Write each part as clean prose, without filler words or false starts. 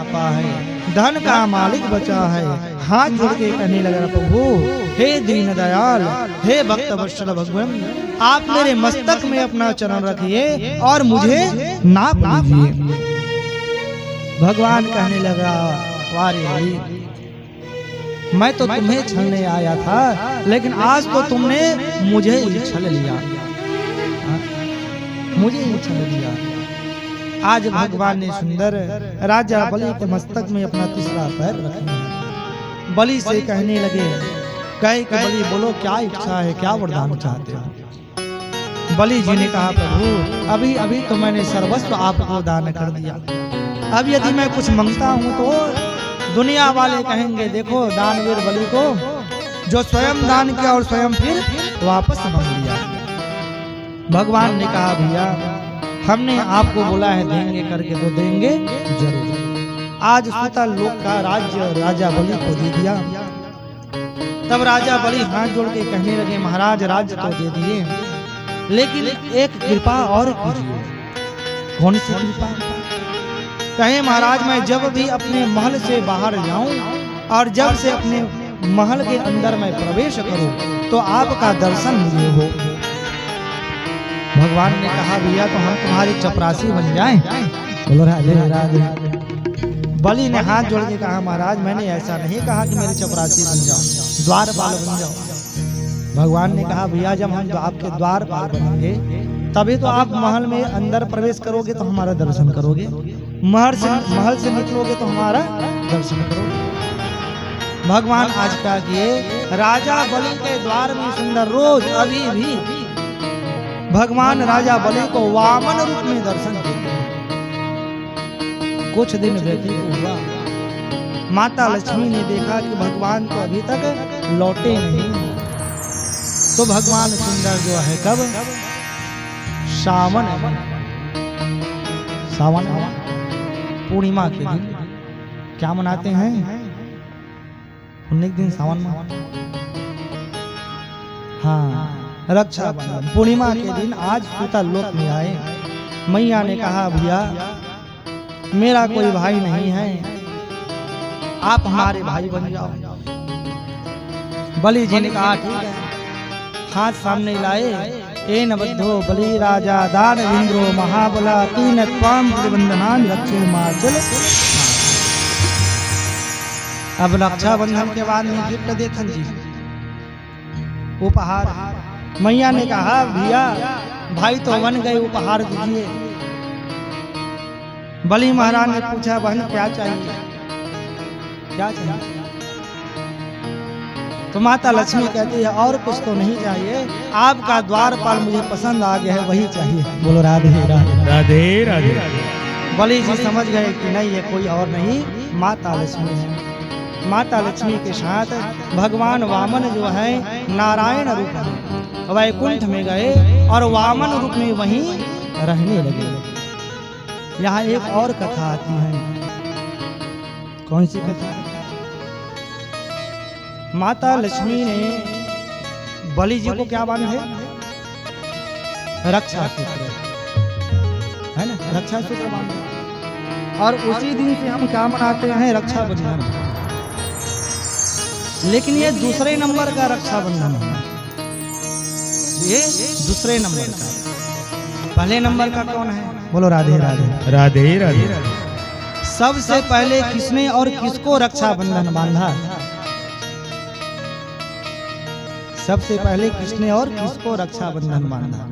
आपा है, धन का मालिक बचा है। हाथ जोड़ के कहने लगा प्रभु हे दीन दयाल, हे भक्त वत्सल भगवान, आप मेरे मस्तक में अपना चरण रखिए और मुझे नाप लीजिए। भगवान कहने लगा वारे हरि, मैं तो तुम्हें छलने आया था, लेकिन आज तो तुमने मुझे ही छल लिया, मुझे ही छल लिया। आज भगवान ने सुंदर राजा बलि के मस्तक में अपना तीसरा पैर रखा। बलि से कहने लगे, कहे कि बलि बोलो क्या इच्छा है, क्या वरदान चाहते हो। बलि जी ने कहा प्रभु अभी अभी तो मैंने सर्वस्व आपको दान कर दिया, अब यदि मैं कुछ मांगता हूँ तो दुनिया वाले कहेंगे देखो दानवीर बलि को, जो स्वयं दान किया और स्वयं फिर वापस मांग लिया। भगवान ने कहा भैया हमने आपको बोला है देंगे करके तो देंगे जरूर। आज सुतल लोक का राज्य राजा बलि को दे दिया। तब राजा बलि हाथ जोड़ के कहने लगे महाराज राज्य तो दे दिए, लेकिन एक कृपा और कीजिए। कौन सी कृपा? कहे महाराज मैं जब भी अपने महल से बाहर जाऊं और जब से अपने महल के अंदर मैं प्रवेश करूं तो आपका दर्शन मुझे हो। भगवान ने कहा भैया तो हम तुम्हारी चपरासी बन जाएं? बोलो राधे राधे। बलि ने हाथ जोड़ के कहा महाराज मैंने ऐसा नहीं कहा कि मेरे चपरासी बन जाओ, द्वारपाल बन जाओ। भगवान ने कहा भैया जब हम आपके द्वारपाल बनेंगे तभी तो आप महल में अंदर प्रवेश करोगे तो हमारा दर्शन करोगे, महल से निकलोगे तो हमारा दर्शन करोगे। भगवान आज क्या किए, राजा बलि के द्वार में सुंदर रोज अभी भी भगवान राजा बलि को वामन रूप में दर्शन देते हैं। कुछ दिन व्यतीत हुआ, माता लक्ष्मी ने देखा कि भगवान तो अभी तक लौटे नहीं, तो भगवान सुंदर जो है कब सावन पूर्णिमा के दिन क्या मनाते हैं, पुण्य दिन सावन में, हाँ रक्षाबंधन पूर्णिमा के दिन आज सुतल लोक में आए। मैया ने कहा भैया मेरा कोई भाई नहीं है, आप हमारे भाई बन जाओ। बलि जी ने कहा ठीक है। हाथ सामने लाए, एन बद्धो बलि राजा दान इंद्रो महाबला तीन त्वाम प्रतिबंधनान रक्षे माचल। अब रक्षाबंधन के बाद में गिफ्ट देखन जी उपहार। मैया ने कहा भैया भाई तो बन गए, उपहार दीजिए। बलि महाराज ने पूछा बहन क्या चाहिए, क्या चाहिए? तो माता लक्ष्मी कहती है और कुछ तो नहीं चाहिए, आपका द्वारपाल मुझे पसंद आ गया है वही चाहिए। बोलो राधे राधे राधे राधे। बलि जी समझ गए कि नहीं ये कोई और नहीं माता लक्ष्मी है। माता लक्ष्मी के साथ भगवान वामन जो है नारायण रूप में वैकुंठ में गए और वामन रूप में वहीं रहने लगे। यहाँ एक और कथा आती है। कौन सी कथा? माता लक्ष्मी ने बलि जी को क्या बांधे? रक्षा सूत्र, है ना, रक्षा सूत्र बांधे। और उसी दिन से हम क्या मनाते हैं? रक्षाबंधन। लेकिन ये दूसरे नंबर का रक्षाबंधन है, ये दूसरे नंबर का। पहले नंबर का कौन है? बोलो राधे राधे राधे राधे। सबसे पहले किसने और किसको रक्षाबंधन बांधा? सबसे पहले किसने और किसको रक्षाबंधन बांधा?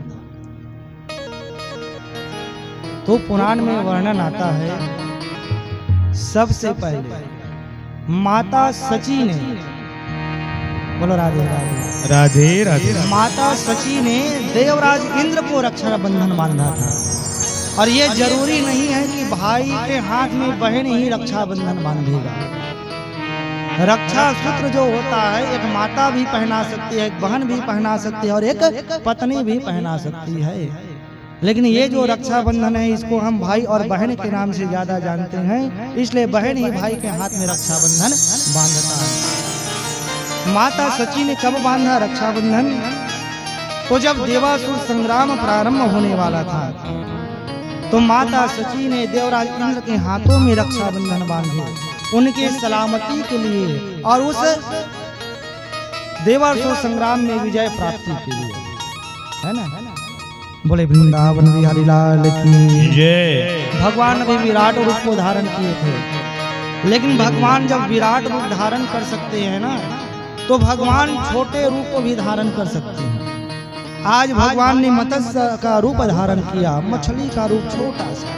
तो पुराण में वर्णन आता है सबसे पहले माता सची ने, बोलो राधे राधे राधे राधे, माता सची ने देवराज इंद्र को रक्षाबंधन बांधा था। और ये जरूरी नहीं है कि भाई के हाथ में बहन ही रक्षाबंधन बांधेगा। रक्षा सूत्र जो होता है एक माता भी पहना सकती है, एक बहन भी पहना सकती है और एक पत्नी भी पहना सकती है। लेकिन ये जो रक्षाबंधन है इसको हम भाई और बहन के नाम से ज्यादा जानते हैं, इसलिए बहन ही भाई के हाथ में रक्षाबंधन बांधता है। माता सची ने कब बांधा रक्षाबंधन? तो जब देवासुर संग्राम प्रारंभ होने वाला था तो माता सची ने देवराज इंद्र के हाथों में रक्षाबंधन बांधे उनके सलामती के लिए और उस देवासुर संग्राम में विजय प्राप्ति के लिए, है ना। बोले वृंदावन बिहारी लाल की जय। भगवान भी विराट रूप को धारण किए थे, लेकिन भगवान जब विराट रूप धारण कर सकते हैं ना, तो भगवान छोटे रूप को भी धारण कर सकते हैं। आज भगवान ने मत्स्य का रूप धारण किया, मछली का रूप छोटा सा।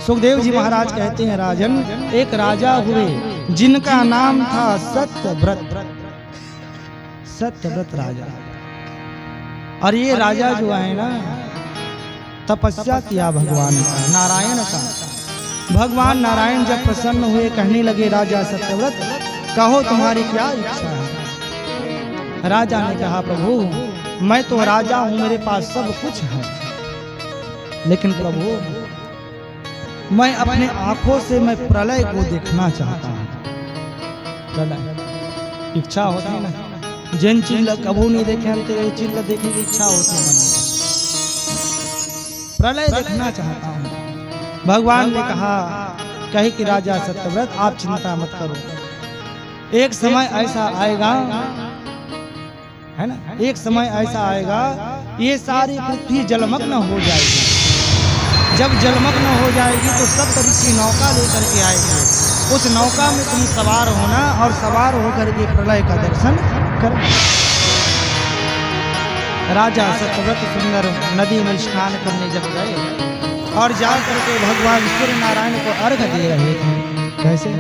सुखदेव जी महाराज कहते हैं, राजन एक राजा हुए जिनका नाम था सत्यव्रत। सत्यव्रत राजा, और ये राजा जो है ना, तपस्या किया भगवान का, नारायण का। भगवान नारायण जब प्रसन्न हुए, कहने लगे, राजा सत्यव्रत कहो तुम्हारी क्या इच्छा है। राजा ने कहा, प्रभु मैं तो राजा हूं, मेरे पास सब कुछ है, लेकिन प्रभु मैं अपने आंखों से मैं प्रलय को देखना चाहता हूं। प्रलय इच्छा होती है ना, जिन चिल्ल कबू नहीं देखे हम तेरे चिल्ल देखने की इच्छा होती है, प्रलय देखना चाहता हूं। भगवान ने कहा, कहे कि राजा सत्यव्रत आप चिंता मत करो, एक समय ऐसा आएगा, है ना, एक समय ऐसा आएगा ये सारी पृथ्वी जलमग्न हो जाएगी। जब जलमग्न हो जाएगी तो सब ऋषि नौका लेकर के आएंगे, उस नौका में तुम सवार होना और सवार होकर के प्रलय का दर्शन कर। राजा सत्यव्रत सुंदर नदी में स्नान करने जब गए और जा करके भगवान सूर्य नारायण को अर्घ दे रहे थे। कैसे?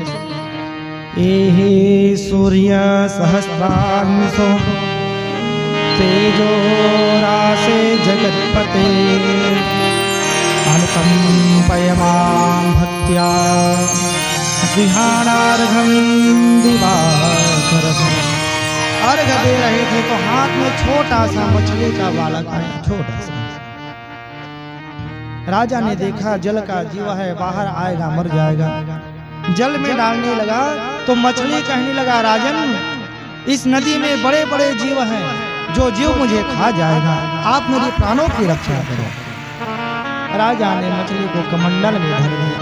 एहे सूर्य सहस्रांशो तेजो रासे जगत्पते अनुकंपयमां भक्त्या गृहाणार्घं दिवाकरः। अर्घ दे रहे थे तो हाथ में छोटा सा मछली का बालक आया, छोटा सा। राजा ने देखा जल का जीव है, बाहर आएगा मर जाएगा। जल में डालने लगा तो मछली कहने लगा, राजन इस नदी में बड़े बड़े जीव हैं, जो जीव मुझे खा जाएगा, आप मेरे प्राणों की रक्षा करो। राजा ने मछली को कमंडल में धर दिया।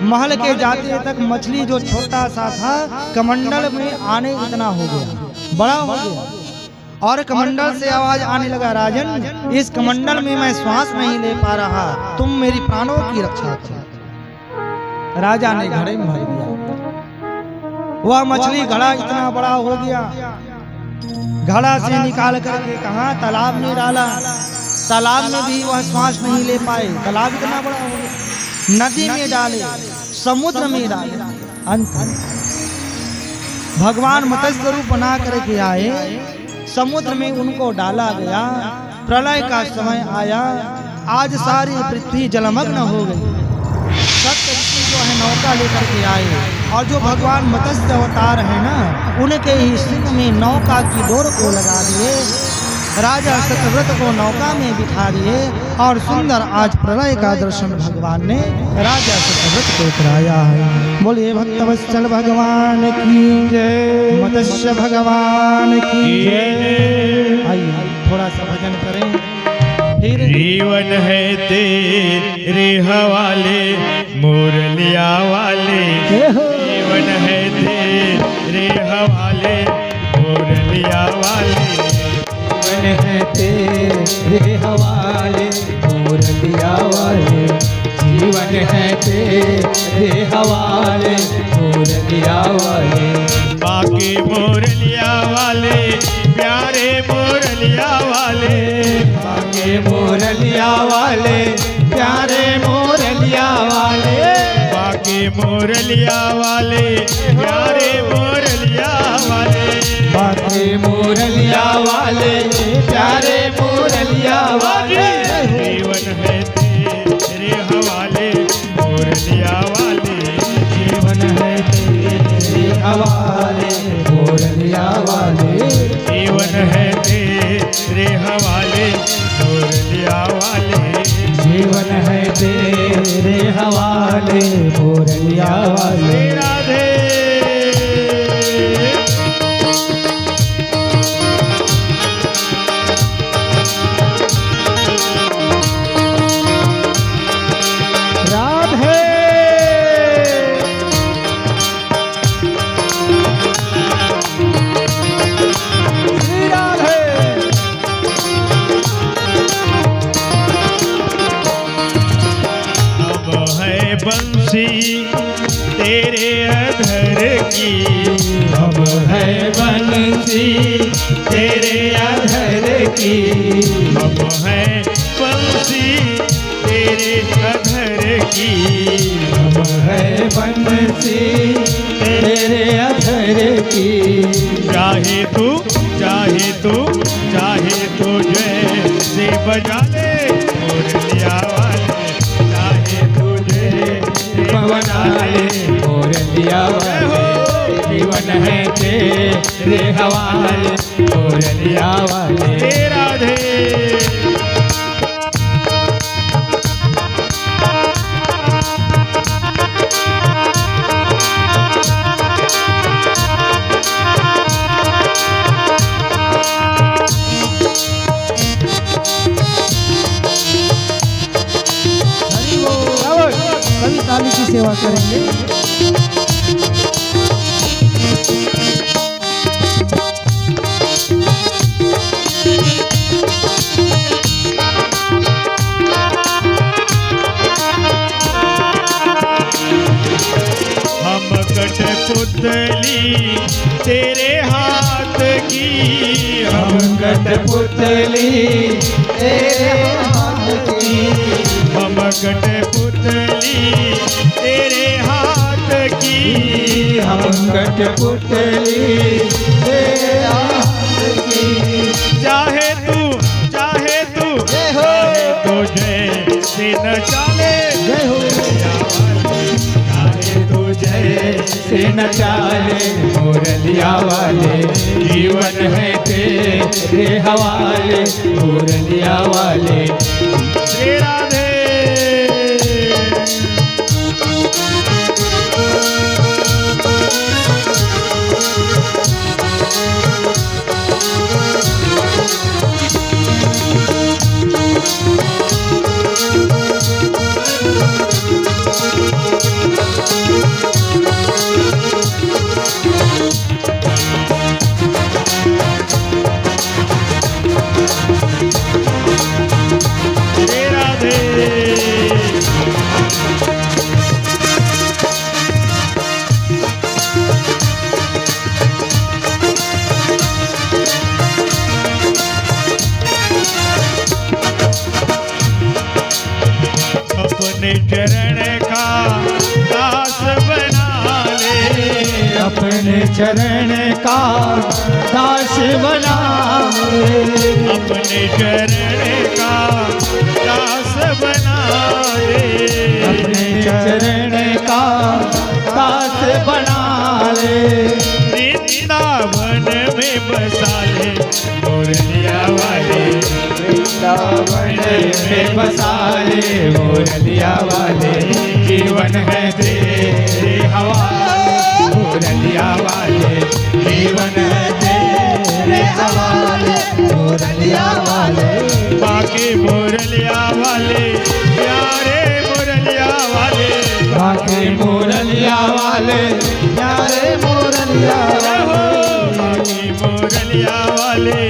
महल के जाते तक मछली जो छोटा सा था कमंडल में आने इतना हो गया, बड़ा हो गया, और कमंडल से आवाज आने लगा, राजन इस कमंडल में मैं श्वास नहीं ले पा रहा, तुम मेरी प्राणों की रक्षा करो। राजा ने घड़े में भर दिया। वह मछली घड़ा इतना बड़ा हो गया, घड़ा से निकाल करके कहा तालाब में डाला, तालाब में भी वह श्वास नहीं ले पाए, तालाब इतना बड़ा हो गया। नदी में डाले, समुद्र में डाले, अंत भगवान मत्स्य रूप बना करके आए, समुद्र में उनको डाला गया। प्रलय का समय आया, आज सारी पृथ्वी जलमग्न हो गई। सप्त ऋषि जो है नौका लेकर के आए, और जो भगवान मत्स्य अवतार है ना, उनके ही सिंह में नौका की डोर को लगा दिए। राजा सत्यव्रत को नौका में बिठा दिए, और सुंदर आज प्रलय का दर्शन भगवान ने राजा सत्यव्रत को कराया है। बोलिए भक्तवत्सल भगवान की जय, मत्स्य भगवान की जय। आइए थोड़ा सा भजन करें। जीवन है तेरे हवाले मुरलिया वाले, जीवन है तेरे हवाले मुरलिया वाले, जीवन है तेरे हवाले मुरलिया वाले, जीवन है तेरे हवाले मुरलिया वाले। बाकी मुरलिया वाले प्यारे मुरलिया वाले, बाके मुरलिया वाले प्यारे मुरलिया वाले, बाकी मुरलिया वाले प्यारे मुरलिया वाले, बाके मुरलिया वाले प्यारे मुरलिया वाले। जीवन है तेरे हवाले मुरलिया वाले, जीवन है तेरे हवाले मुरलिया वाले, जीवन है तेरे हवाले मुरलिया वाले, जीवन है तेरे हवाले मुरलिया वाले। राधे बंसी तेरे अधर की, हम है बंसी तेरे अधर की, हम है बंसी तेरे अधर की, हम है बंसी तेरे अधर की। चाहे तू जैसे बजा ले मुरलिया वाले, चाहे तुझे बना ले मुरलिया वाले, जीवन है तेरे हवाले मुरलिया वाले। हे राधे कभी ताली की सेवा करेंगे। हम कठपुतली तेरे हाथ की, हम कठपुतली तेरे हाथ की, हम कठपुतली तेरे हाथ की, हम कठपुतली तेरे हाथ की। चाहे तू जय से न चाले, जय हो। चाहे तू जय से न चाले मुरलिया वाले, जीवन है तेरे हवाले मुरलिया वाले। श्री राधे श्री राधे अपने चरण का दास बना ले, अपने चरण का दास बना ले, अपने चरण का दास बना ले, अपने चरण का दास बना ले। वृंदावन में बसा ले मुरलिया वाले, वृंदावन में बसा ले मुरलिया वाले, जीवन है तेरे हवाले मुरलिया वाले, जीवन है तेरे हवाले मुरलिया वाले। बाकी मुरलिया वाले प्यारे मुरलिया वाले, बाकी मुरलिया वाले प्यारे मुरलिया वाले, बाकी मुरलिया वाले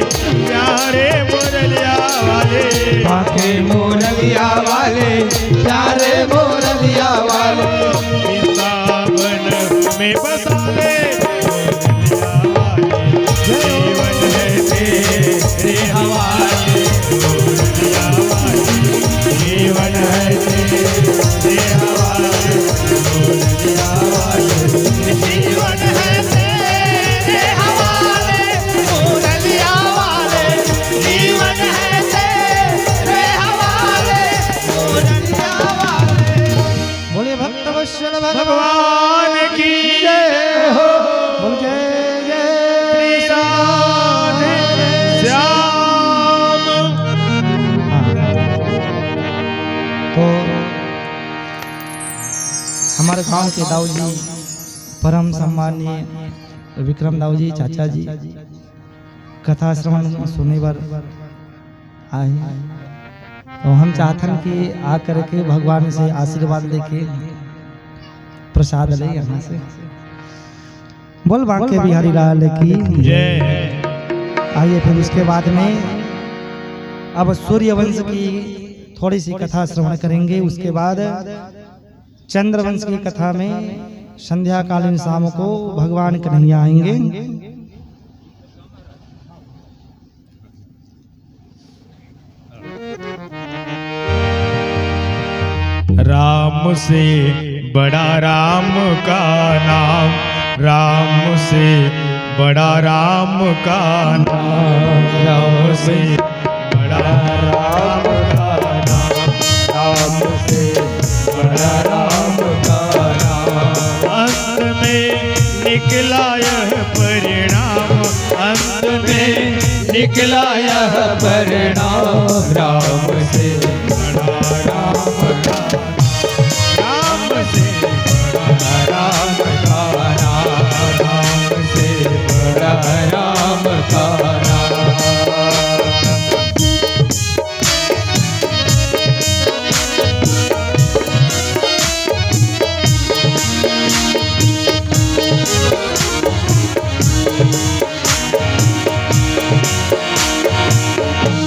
प्यारे मुरलिया वाले, बाकी मुरलिया वाले प्यारे मुरलिया वाले। वृंदावन में बसा ले मुरलिया वाले, जीवन है तेरे हवाले मुरलिया वाले, जीवन है तेरे हवाले मुरलिया वाले, जीवन है तेरे हवाले मुरलिया वाले, जीवन है तेरे हवाले मुरलिया वाले। बोले भक्त वत्सल भगवान की जय हो, बोल जय जय श्री राधे श्याम। तो हमारे गांव के दाऊ जी, परम सम्मानीय विक्रम दाऊ जी, चाचा जी, कथा श्रवण सुनने पर आए। तो हम चाहतन कि आ करके भगवान से आशीर्वाद लेके प्रसाद ले यहाँ से। बोल बांके बिहारी लाल की जय। आइए फिर उसके बाद में अब सूर्यवंश की थोड़ी सी कथा श्रवण करेंगे। उसके बाद चंद्रवंश की कथा में संध्याकालीन शाम को भगवान कन्हैया आएंगे। राम से बड़ा राम का नाम, राम से बड़ा राम का नाम, राम से बड़ा राम का नाम, राम से बड़ा राम का नाम। अंत में निकला यह परिणाम, अंत में निकला यह परिणाम, राम से बड़ा राम का राम से बड़ा राम का नाम, राम से बड़ा राम का नाम।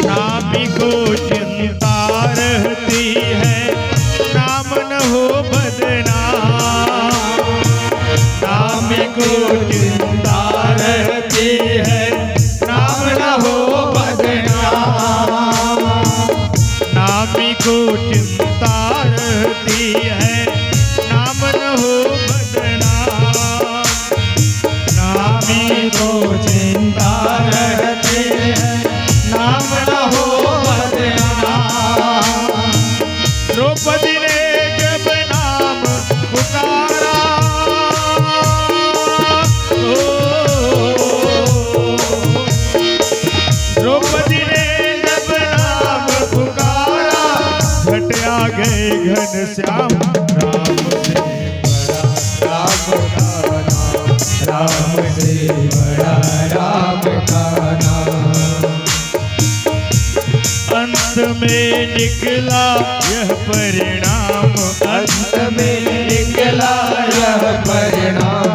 नामी को चिंता रहती है, नाम न हो बदनाम, नामी को चिंता रहती है, नाम न हो बदनाम, नामी को चिंता रहती है, नाम न हो बदनाम, नामी को चिंता रहती है, नाम न हो बदनाम। द्रौपदी ने जब नाम पुकारा, द्रौपदी ने जब नाम पुकारा, घट आ गए घनश्याम, राम से बड़ा राम का नाम, राम से बड़ा राम का नाम। अंत में निकला यह परिणाम, अंत में निकला यह परिणाम,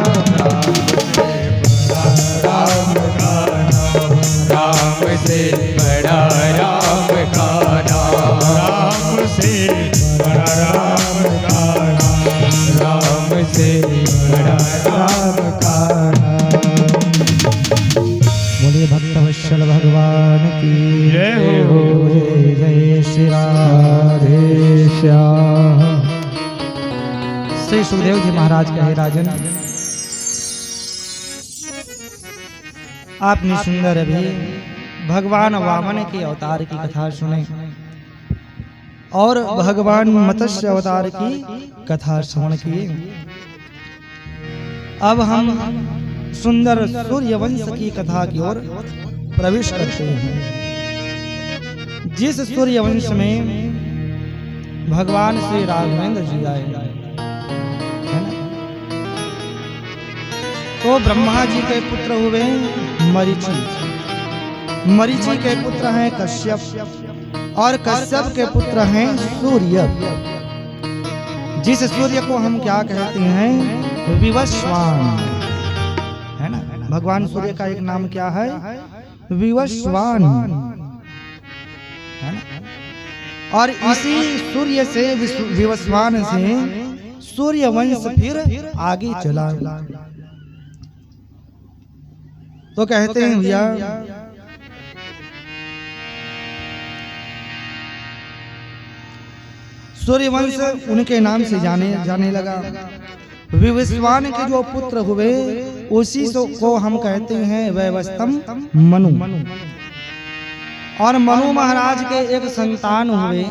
राम से बड़ा राम का नाम, राम से बड़ा राम का नाम, राम से बड़ा राम का नाम। बोलिए भक्तवत्सल भगवान की जय हो। जय जय श्री राधे श्याम। श्री सुखदेव जी महाराज कहे, राजन आपने सुंदर अभी भगवान वामन के अवतार की कथा सुने और भगवान मत्स्य अवतार की कथा श्रवण किए। अब हम सुंदर सूर्यवंश की कथा की ओर प्रवेश करते हैं। जिस सूर्यवंश में भगवान श्री राघवेंद्र जी आए, है ना? तो ब्रह्मा जी के पुत्र हुए मरीचि, मरीचि के पुत्र हैं कश्यप और कश्यप के पुत्र हैं सूर्य। जिस सूर्य को हम क्या कहते हैं? विवस्वान, है ना? भगवान सूर्य का एक नाम क्या है? विवस्वान, है ना? और इसी सूर्य से, विवस्वान से सूर्यवंश फिर आगे चला। तो कहते हैं भैया, सूर्यवंश उनके नाम से जाने लगा। विवस्वान के जो पुत्र हुए उसी को हम कहते हैं वैवस्वत मनु। और मनु महाराज के एक संतान हुए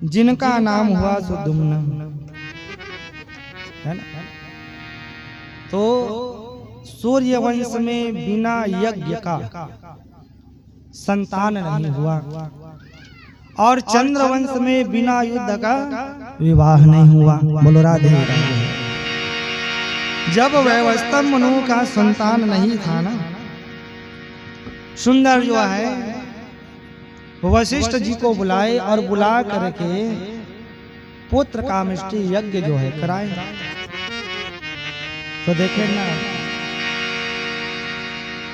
जिनका नाम हुआ सुद्युम्न, है ना? तो सूर्यवंश में बिना यज्ञ का संतान नहीं हुआ और चंद्रवंश में बिना युद्ध का विवाह नहीं हुआ। बोलो राधे राधे। जब वैवस्वत मनु का संतान नहीं था ना, सुंदर जो है वशिष्ठ जी को बुलाए और बुला करके पुत्र कामिष्टि यज्ञ जो है कराए। तो देखें ना,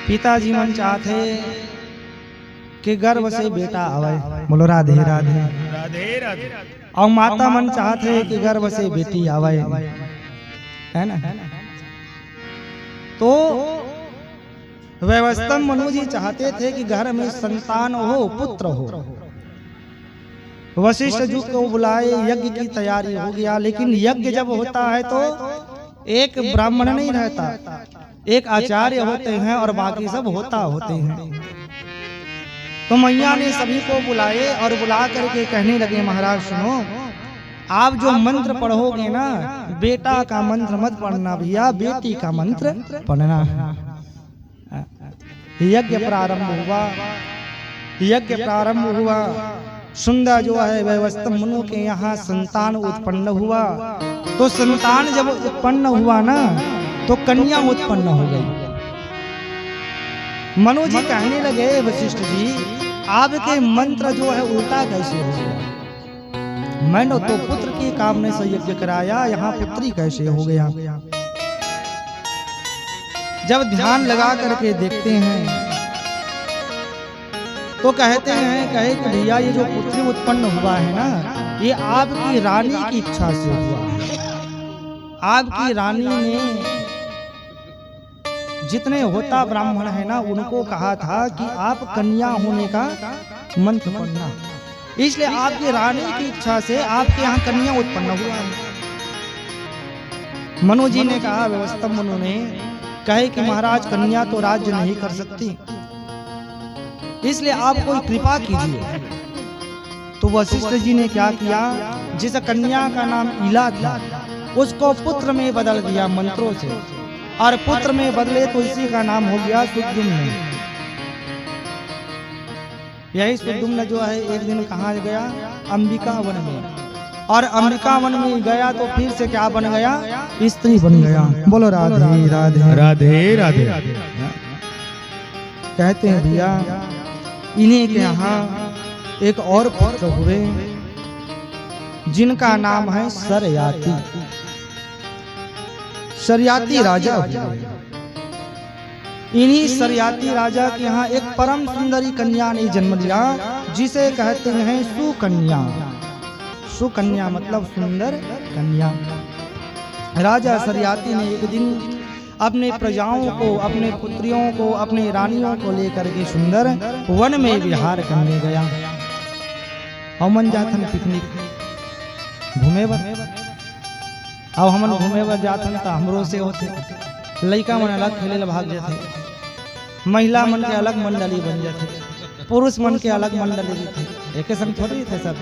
पिताजी मन चाहते कि गर्भ से बेटा आवे। बोलो राधे राधे। राधे राधे और माता मन चाहते हैं कि गर्भ से बेटी आवे, है ना। तो व्यवस्था मनु जी चाहते थे कि घर में संतान हो, पुत्र हो। वशिष्ठ जी को बुलाए, यज्ञ की तैयारी हो गया। लेकिन यज्ञ जब होता है तो एक ब्राह्मण नहीं रहता, एक आचार्य होते हैं और बाकी सब होता होते हैं। तो मैया ने सभी को बुलाए और बुला करके कहने लगे, महाराज सुनो, आप जो मंत्र पढ़ोगे ना, बेटा का मंत्र मत पढ़ना भैया, बेटी का मंत्र पढ़ना। यज्ञ प्रारंभ हुआ, यज्ञ प्रारंभ हुआ। सुंदर जो है व्यवस्था मनु के यहाँ संतान उत्पन्न हुआ। तो संतान जब उत्पन्न हुआ ना, तो कन्या उत्पन्न हो गई। मनु जी कहने लगे, वशिष्ठ जी आपके मंत्र जो है उल्टा कैसे हो गया? मैंने तो पुत्र की कामना से यज्ञ कराया, यहाँ पुत्री कैसे हो गया? जब ध्यान लगा करके देखते हैं तो कहते हैं, कहे कि भैया ये जो पुत्री उत्पन्न हुआ है ना, ये आपकी रानी की इच्छा से हुआ है। आपकी रानी ने जितने होता ब्राह्मण है ना, उनको कहा था कि आप कन्या होने का मंत्र पढ़ना, इसलिए आपकी रानी की इच्छा से आपके यहाँ कन्या उत्पन्न हुआ है। मनु जी ने कहा, व्यवस्था मनु ने कहे कि महाराज कन्या तो राज्य नहीं कर सकती, इसलिए आप कोई कृपा कीजिए। तो वशिष्ठ जी ने क्या किया, जिस कन्या का नाम इला था उसको पुत्र में बदल दिया मंत्रों से, और पुत्र में बदले तो इसी का नाम हो गया सुद्युम्न। यही सुद्युम्न जो है एक दिन कहाँ गया, अंबिका वन में, और अंबिका वन में गया तो फिर से क्या बन गया, स्त्री बन गया। बोलो राधे राधे राधे राधे राधे। कहते हैं भैया, इन्हीं के यहाँ एक और पुत्र हुए जिनका नाम है सरयाती। सरयाती राजा हुए। इन्हीं सरयाती राजा के यहाँ एक परम सुंदरी कन्या ने जन्म लिया, जिसे कहते हैं सुकन्या। सुकन्या मतलब सुंदर कन्या। राजा सरयाती ने एक दिन अपने प्रजाओं को, अपने पुत्रियों को, अपने रानियों को लेकर के सुंदर वन में विहार करने गया। हमन जाथन पिकनिक घूमे बर। अब हमन घूमे बर जाथन तो हमरो से होते, लड़का मन अलग खेले भाग जाते, महिला मन के अलग मंडली बन जाते, पुरुष मन के अलग मंडली थे, एक संग थोड़ी थे सब।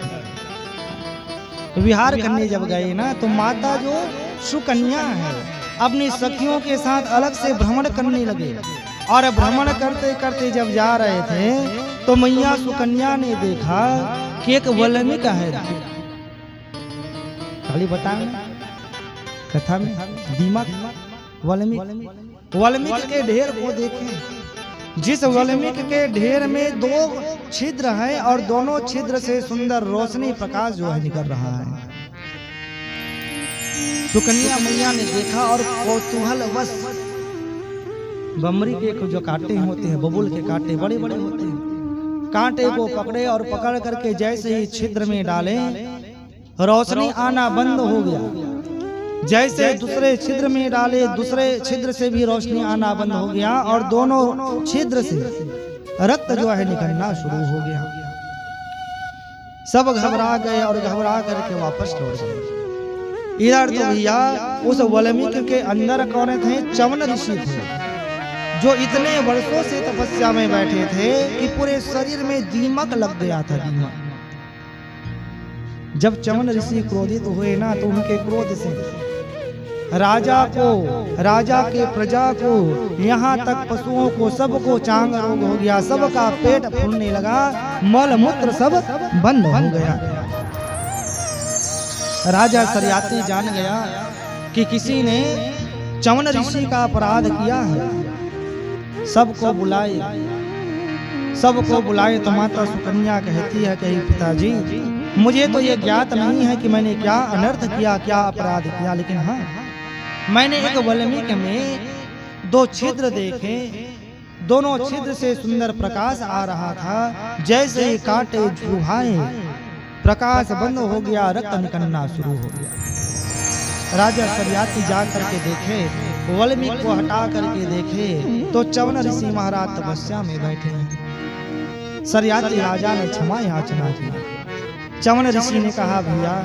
विहार करने जब गए ना, तो माता जो सुकन्या है अपनी सखियों के साथ अलग से भ्रमण करने लगे। और भ्रमण करते करते जब जा रहे थे तो मैया सुकन्या ने देखा कि एक वल्मीक है। खाली बताएं कथा में दीमक वल्मीक के ढेर को देखें। जिस वल्मीक के ढेर में 2 छिद्र हैं और दोनों छिद्र से सुंदर रोशनी प्रकाश जो है निकल रहा है। सुकन्या मैया ने देखा और कौतूहल वश बमरी के जो कांटे होते हैं, बबूल के कांटे बड़े बड़े होते हैं, कांटे को पकड़े और पकड़ करके जैसे ही छिद्र में डाले, रोशनी आना बंद हो गया। जैसे दूसरे छिद्र में डाले, दूसरे छिद्र से भी रोशनी आना बंद हो गया और दोनों छिद्र से रक्त जो है निकलना शुरू हो गया। सब घबरा गए और घबरा करके वापस लौट गए। इधर तो भैया उस वल्मीक के अंदर कौन थे, चवन ऋषि थे, जो इतने वर्षों से तपस्या में बैठे थे कि पूरे शरीर में दीमक लग गया था। दीमक जब चवन ऋषि क्रोधित हुए ना, तो उनके क्रोध से राजा को, राजा के प्रजा को, यहाँ तक पशुओं को, सबको चांग रोग हो गया, सबका पेट फूलने लगा, मल मूत्र सब बंद हो गया। राजा सरयाती जान गया कि किसी ने चवन ऋषि का अपराध किया है। सबको बुलाए तो माता सुकन्या कहती है कि पिताजी, मुझे तो ये ज्ञात नहीं है कि मैंने क्या अनर्थ किया, क्या अपराध किया, लेकिन हाँ, मैंने एक वल्मीक में 2 छिद्र देखे, दोनों छिद्र से सुंदर प्रकाश आ रहा था। जैसे कांटे चुभाए प्रकाश बंद हो गया, रक्त निकलना शुरू हो गया। राजा सरियाती जा करके देखे, वाल्मीकि को हटा करके देखे तो च्यवन ऋषि महाराज तपस्या में बैठे हैं। सरियाती राजा ने क्षमा याचना की। च्यवन ऋषि ने कहा, भैया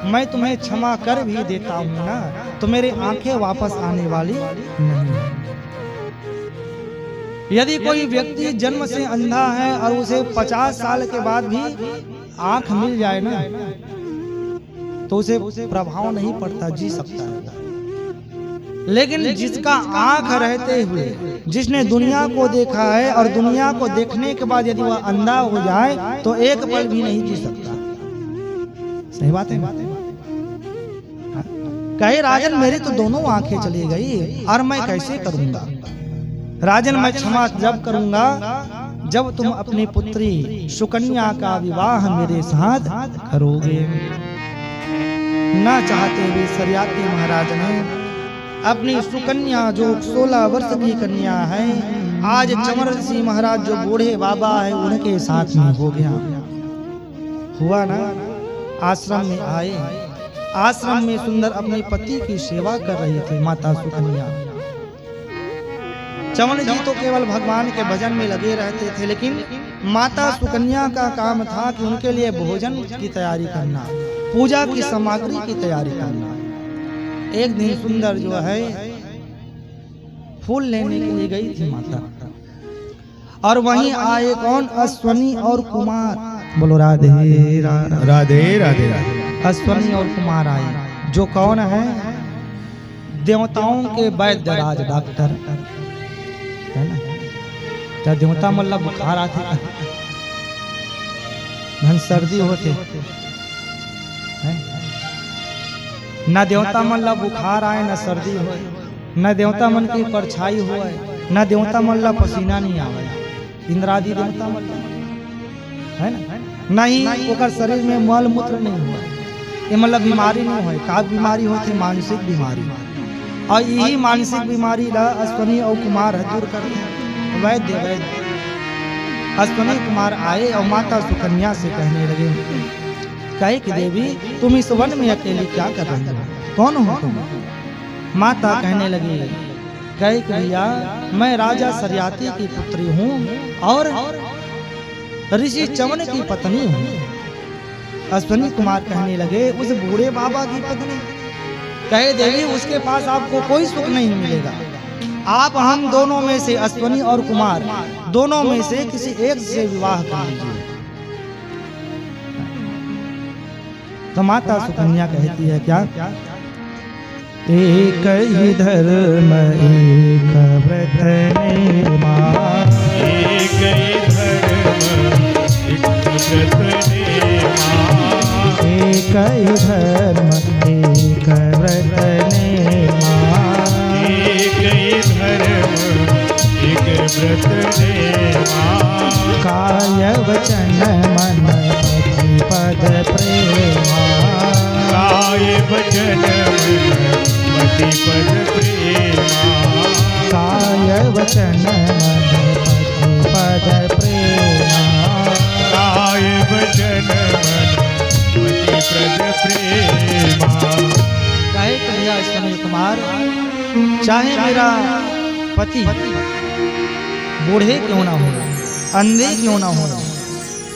मैं तुम्हें क्षमा कर भी देता हूँ ना, तो मेरी आंखें वापस आने वाली नहीं है। यदि कोई व्यक्ति जन्म से अंधा है और उसे 50 साल के बाद भी आंख मिल जाए ना, तो उसे प्रभाव नहीं पड़ता, जी सकता है। लेकिन जिसका आंख रहते हुए, जिसने दुनिया को देखा है और दुनिया को देखने के बाद यदि वह अंधा हो जाए तो एक पल भी नहीं जी सकता। सही बात है। कहे राजन मेरी तो दोनों आंखें चली गई और मैं कैसे करूंगा। राजन मैं क्षमा जब करूंगा जब तुम अपनी पुत्री सुकन्या का विवाह मेरे साथ करोगे। ना चाहते हुए सरियाती महाराज ने अपनी सुकन्या जो 16 वर्ष की कन्या है, आज च्यवन ऋषि महाराज जो बूढ़े बाबा है उनके साथ में हो गया। हुआ ना, आश्रम में आए, आश्रम में सुंदर अपने पति की सेवा कर रही थी माता सुकन्या। च्यवन जी तो केवल भगवान के भजन में लगे रहते थे, लेकिन माता सुकन्या का काम था कि उनके लिए भोजन की तैयारी करना, पूजा की सामग्री की तैयारी करना। एक दिन सुंदर जो है फूल लेने के लिए गई थी माता, और वहीं आए कौन, अश्वनी और कुमार। बोलो राधे राधे राधे। अश्वनी और कुमार आए, जो कौन है, देवताओं के वैद्य राज डॉक्टर है ना। जब देवता मतलब बुखार आते धन सर्दी होते है न, देवता मतलब बुखार आए न सर्दी हो, न देवता मन की परछाई हो, न देवता मतलब पसीना नहीं आवे। इंद्रादि देवता मतलब है ना, नहीं ओकर शरीर में मल मूत्र नहीं हुआ, ये मतलब बीमारी नहीं हो। का बीमारी होती, मानसिक बीमारी, और यही मानसिक बीमारी ला अश्वनी और कुमार दूर करते हैं। वैद्य अश्वनी कुमार आए और माता सुकन्या से कहने लगे, कहे कि देवी तुम इस वन में अकेली क्या कर रही हो, कौन हो तुम। माता कहने लगी, कहे कि भैया मैं राजा सरियाती की पुत्री हूँ और ऋषि च्यवन की पत्नी हूँ। अश्वनी कुमार कहने लगे, उस बूढ़े बाबा की पत्नी। कहे देवी उसके पास आपको कोई सुख नहीं मिलेगा, आप हम दोनों में से, अश्वनी और कुमार दोनों में से किसी एक से विवाह कर लीजिए। तो माता सुकन्या कहती है क्या, एक ही धर्म एक व्रत निर्मा, एक ही धर्म एक व्रत निर्मा, एक ही धर्म एक व्रत निर्मा, एक ही धर्म एक व्रत निर्मा, काय वचन मन पद प्रेमा, काय वचन मति पद प्रेमा, काय वचन मन पद प्रेमा, काय वचन मति पद प्रेमा। कहे कन्या अश्वनी कुमार, चाहे मेरा पति बूढ़े क्यों ना हो, अंधे क्यों ना हो,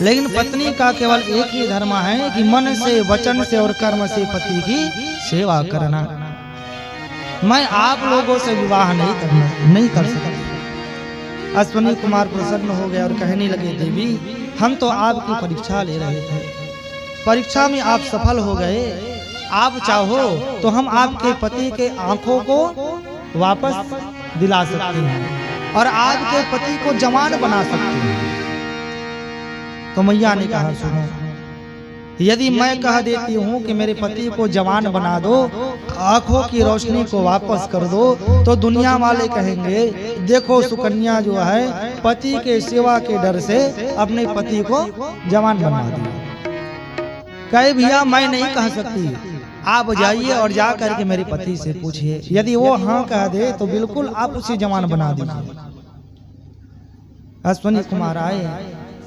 लेकिन पत्नी का केवल एक ही धर्म है कि मन से, वचन से और कर्म से पति की सेवा करना। मैं आप लोगों से विवाह नहीं कर सकता। अश्वनी कुमार प्रसन्न हो गए और कहने लगे, देवी हम तो आपकी परीक्षा ले रहे थे, परीक्षा में आप सफल हो गए, आप चाहो तो हम आपके पति के आंखों को वापस दिला सकते हैं और आपके पति को जवान बना सकते हैं। तो मैया ने कहा, सुनो, यदि मैं कह देती हूँ कि मेरे पति को जवान बना दो, आंखों की रोशनी को वापस कर दो, तो दुनिया वाले कहेंगे देखो सुकन्या जो है पति के सेवा के डर से अपने पति को जवान बना दिया। कहे भैया मैं नहीं कह सकती, आप जाइए और जा करके मेरे पति से पूछिए, यदि वो हाँ कह दे तो बिल्कुल आप उसे जवान बना दीजिए। अश्वनी कुमार आए,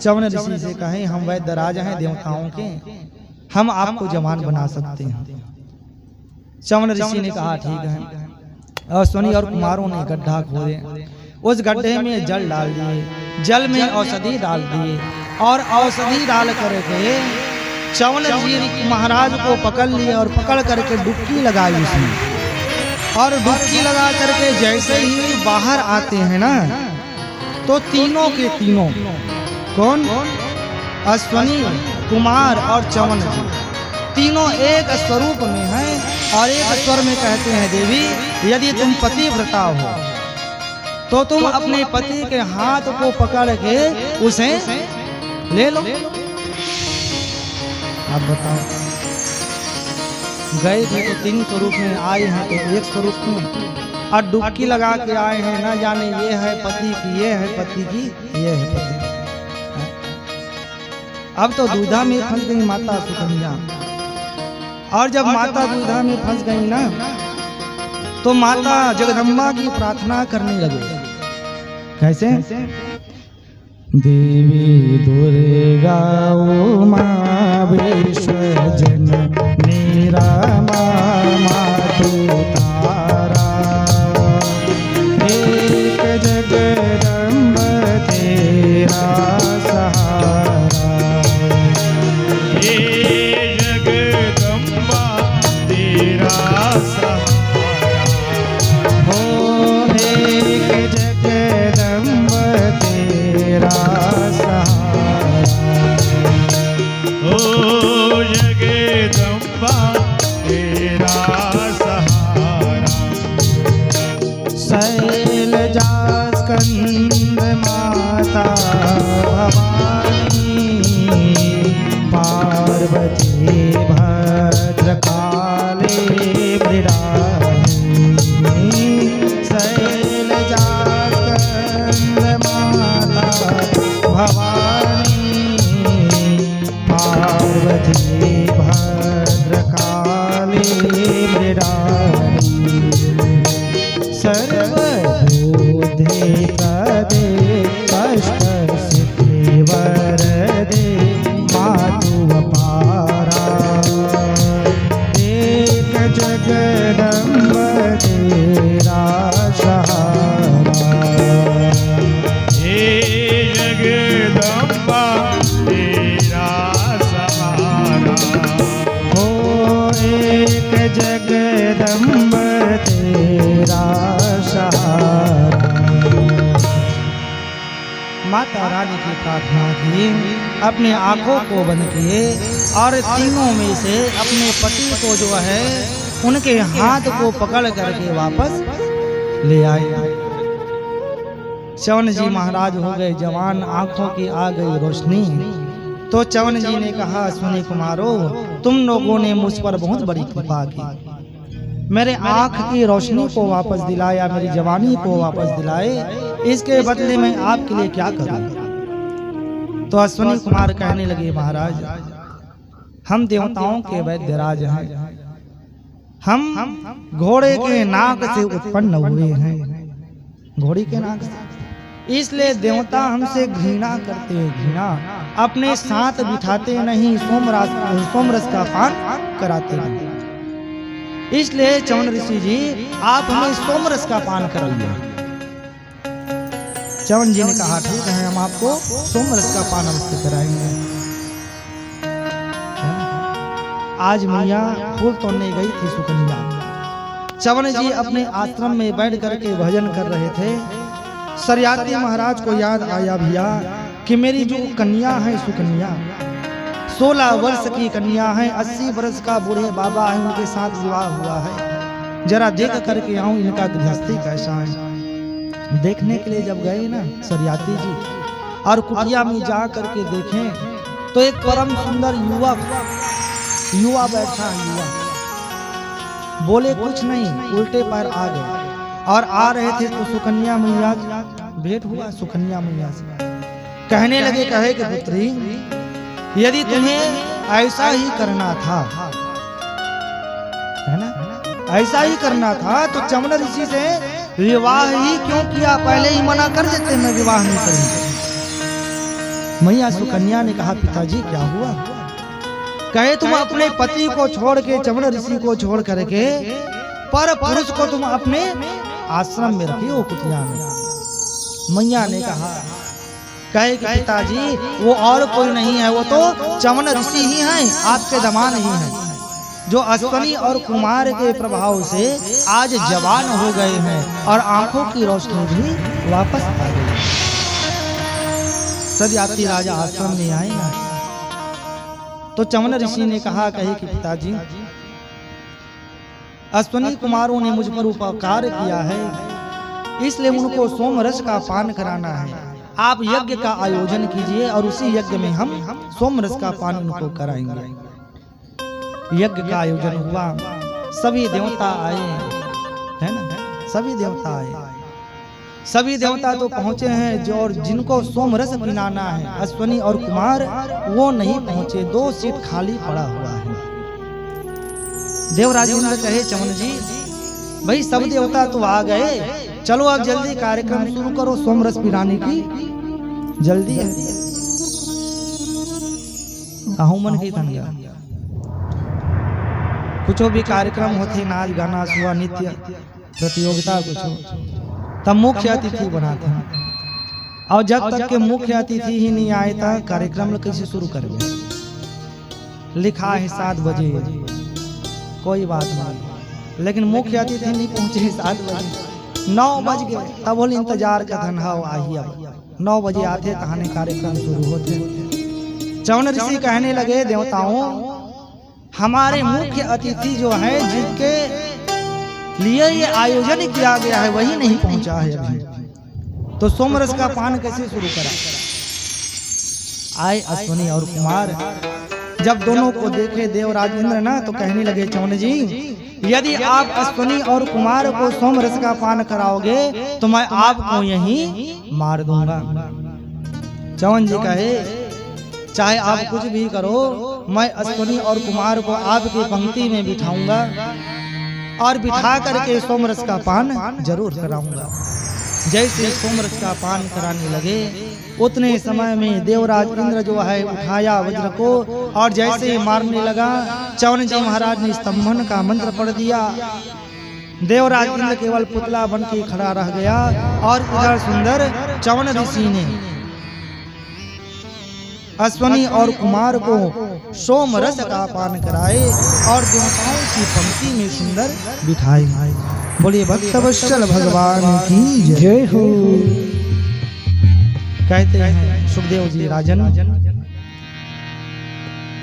च्यवन ऋषि से कहे हम वैद्य राज हैं देवताओं के, हम आपको जवान बना सकते हैं। चवन ऋषि ने कहा ठीक है। और अश्वनी और कुमारों ने गड्ढा खोदे, उस गड्ढे में जल डाल दिए, जल में औषधि डाल दिए और औषधि डाल करके चवन ऋषि महाराज को पकड़ लिए और पकड़ करके डुबकी लगाई उसमें। और डुबकी लगा करके जैसे ही बाहर आते हैं ना, तो तीनों के तीनों, कौन, अश्वनी, कुमार और चवन जी, तीनों एक स्वरूप में हैं और एक स्वर में कहते हैं देवी यदि तुम पतिव्रता हो तो तुम अपने पति के हाथ को पकड़ के उसे ले लो। आप बताओ, गए थे तो तीन स्वरूप में, आए हैं तो एक स्वरूप में, और डुबकी लगा के आए हैं, ना जाने ये है पति की, ये है पति की, ये है पति। अब तो दूधा में फंस गई माता सुकन्या। और जब माता दूधा में फंस गई ना, तो माता जगदम्बा की प्रार्थना करने लगे। कैसे? देवी दुर्गा उमा विश्वजननी रमा मातु तारा, एक जगदम्ब तेरा सहारा। हे जगदम्बा तेरा सहारा, हो एक जगदम्ब तेरा सहारा। ओ जगदम्बा तेरा सहारा। शैलजा स्कंद माता भवानी, पार्वती भद्रकाली मृडालिनी। शैलजा स्कंद माता भवानी, पार्वती भद्रकाली मृडालिनी। सर्वबुद्धि प्रदे कष्ट सिद्धि वरदे मातु अपारा, एक जगदम्ब तेरा सहारा। हे जगदम्बा तेरा सहारा, हो एक जगदम्ब तेरा सहारा। माता रानी की प्रार्थना की, अपने आंखों को बंद किए और तीनों में से अपने पति को जो है उनके हाथ को पकड़ करके वापस ले आए। चवन जी महाराज हो गए जवान, आंखों की आ गई रोशनी। तो चवन जी ने कहा अश्वनी कुमारों, तुम लोगों ने मुझ पर बहुत बड़ी कृपा की, मेरे आंख की रोशनी को वापस दिलाया, मेरी जवानी को वापस दिलाए, इसके बदले में आपके लिए क्या करूं? तो अश्वनी कुमार कहने लगे महाराज, हम देवताओं के वैद्यराज हैं, हम घोड़े के नाक से उत्पन्न हुए हैं, घोड़ी के नाक से, इसलिए देवता हमसे घृणा करते हैं, घृणा। अपने साथ बिठाते नहीं, सोमरस का पान कराते नहीं। इसलिए चवन ऋषि जी आप हमें सोमरस का पान कराइए। चवन जी ने कहा ठीक है, हम आपको सोमरस का पान अवश्य कराएंगे। आज मैया फूल तोड़ने गई थी सुकन्या। चवन जी अपने आश्रम में बैठ करके भजन कर रहे थे। सरियाती महाराज को याद आया भैया कि मेरी जो कन्या है सुकन्या, 16 वर्ष की कन्या है, 80 वर्ष का बूढ़े बाबा है, उनके साथ विवाह हुआ है, जरा देख करके आऊं इनका गृहस्थी कैसा है। देखने के लिए जब गए ना सरियाती जी, और कुटिया में जा करके देखें तो एक परम सुंदर युवा बैठा है। युवा बोले कुछ नहीं, उल्टे पैर आ गए और आ रहे थे तो सुकन्या मैया भेंट हुआ। सुकन्या मैया से कहने लगे, कहे कि पुत्री यदि तुम्हें ऐसा ही करना था, है ना, ऐसा ही करना था तो चवन ऋषि से विवाह ही क्यों किया, पहले ही मना कर देते, मैं विवाह नहीं करूंगा। मैया सुकन्या ने कहा पिताजी क्या हुआ? कहे तुम अपने पति को छोड़ के, चमन ऋषि को छोड़ करके पर पुरुष को तुम अपने आश्रम में रखी हो कुटिया में। मैया ने कहा, कहे कि पिताजी वो और कोई नहीं है, वो तो चमन ऋषि ही हैं, आपके दमान ही हैं, जो अश्वनी और कुमार के प्रभाव से आज जवान हो गए हैं और आंखों की रोशनी भी वापस आ गई। सब यात्री राजा आश्रम में आए ना, तो चमन ऋषि ने कहा, कहे कि पिताजी अश्वनी कुमारों ने मुझ पर उपकार किया है, इसलिए उनको सोमरस का पान कराना है। आप यज्ञ का आयोजन कीजिए और उसी यज्ञ में हम सोमरस का पान उनको कराएंगे। यज्ञ का आयोजन हुआ, सभी देवता आए, है ना, सभी देवता आए। सभी देवता तो पहुंचे हैं, जो और जिनको सोमरस पिलाना है अश्वनी और कुमार वो नहीं पहुंचे, 2 सीट खाली पड़ा हुआ है। देवराज इंद्र कहे, चमन जी भाई सब देवता तो आ गए, चलो अब जल्दी कार्यक्रम शुरू करो, सोमरस पिलाने की जल्दी है। मन की तंगा कुछ भी कार्यक्रम होते, नाच गाना सुबह नित्य प्रतियोगिता कुछ तब मुख्य अतिथि बनाते हैं, और जब तक के मुख्य अतिथि ही नहीं आए था कार्यक्रम कैसे शुरू करेंगे। लिखा है 7 बजे, कोई बात नहीं, लेकिन मुख्य अतिथि नहीं पहुंचे 7 बजे, 9 बज गए, तब बोले इंतजार का धन हो आइए। 9 बजे आते कहानी कार्यक्रम शुरू होते। चमन ऋषि कहने लगे, देवताओं हमारे मुख्य अतिथि जो है जिनके लिए ये आयोजन किया गया है वही नहीं पहुंचा है अभी, तो सोमरस का पान कैसे शुरू करा। आए अश्वनी और कुमार, जब दोनों को देखे देवराज इंद्र ना, तो कहने लगे, चमन जी यदि आप अश्वनी और कुमार को सोमरस का पान कराओगे तो मैं आपको यहीं मार दूंगा। चमन जी कहे, चाहे आप कुछ भी करो, मैं अश्वनी और कुमार को आपकी पंक्ति में बिठाऊंगा और बिठा करके सोमरस का पान जरूर कराऊंगा। जैसे सोमरस का पान कराने लगे, उतने समय में देवराज इंद्र जो है उठाया वज्र को, और जैसे मारने लगा, चमन जी महाराज ने स्तंभन का मंत्र पढ़ दिया। देवराज इंद्र केवल पुतला बन के खड़ा रह गया, और इधर सुंदर चमन ऋषि ने अश्वनी और कुमार को सोमरस का पान कराए और देवताओं की पंक्ति में सुंदर बिठाए। बोलिए भक्तवत्सल भगवान की जय हो। कहते हैं सुखदेव जी राजन,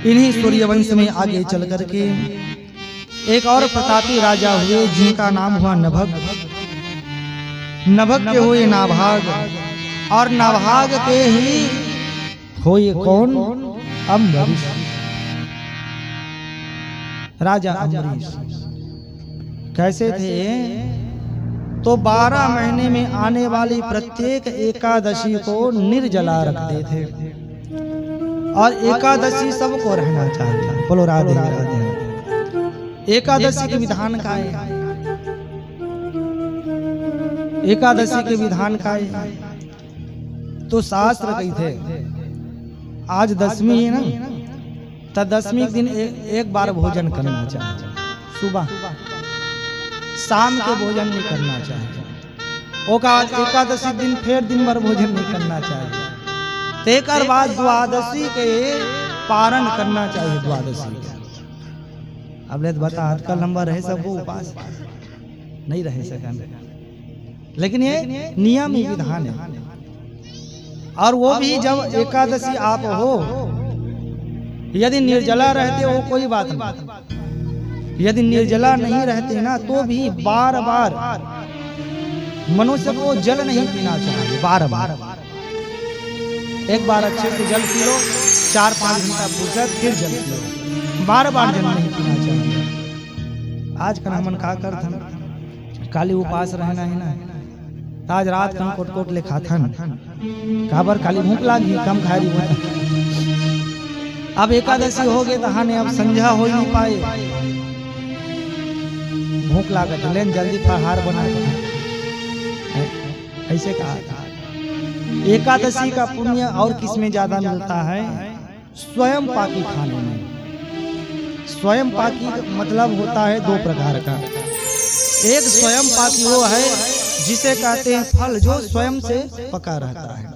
इन्हीं सूर्यवंश में आगे चल करके एक और प्रतापी राजा हुए जिनका नाम हुआ नभग। नभग के हुए नाभाग, और नाभाग के ही हुए कौन? अम्बरीश, राजा अम्बरीश। कैसे थे? तो 12 महीने में आने वाली प्रत्येक एकादशी को निर्जला रखते थे, और एकादशी सबको रहना चाहिए। बोलो राधे राधे। एकादशी के विधान का है, एकादशी के विधान का है तो शास्त्र कही थे, आज 10वीं है ना, तो 10वीं दिन एक बार भोजन करना चाहिए, सुबह शाम के भोजन नहीं करना चाहिए। एकादशी दिन फिर दिन भर भोजन नहीं करना चाहिए। तेकर बाद द्वादशी के पारण करना चाहिए। द्वादशी के अब ले बता, आजकल नंबर रहे सब उपास नहीं रहे सकेंगे, लेकिन ये नियम ही विधान है। और वो भी जब एकादशी आप हो, यदि निर्जला रहते हो कोई बात नहीं, यदि निर्जला नहीं रहते ना तो भी बार बार मनुष्य को जल नहीं पीना चाहिए। बार बार एक बार अच्छे से जल पी लो, 4-5 घंटा फुर्सत, फिर जल पी लो, बार बार जल नहीं पीना चाहिए। आज का हमन का करथन, काली उपास रहना है ना, आज रात का कोट ले खाथन, काबर काली भूख लागी, कम खाई रही। अब एकादशी हो गए तो हाने अब संध्या हो नहीं पाए, भूख लागत, लेन जल्दी फलहार बना ऐसे कहा था। एकादशी का पुण्य और किसमें ज्यादा मिलता है? स्वयं पाकी खाने में। स्वयं पाकी मतलब होता है दो प्रकार का। एक स्वयं पाकी वो है जिसे कहते हैं फल जो स्वयं से पका रहता है,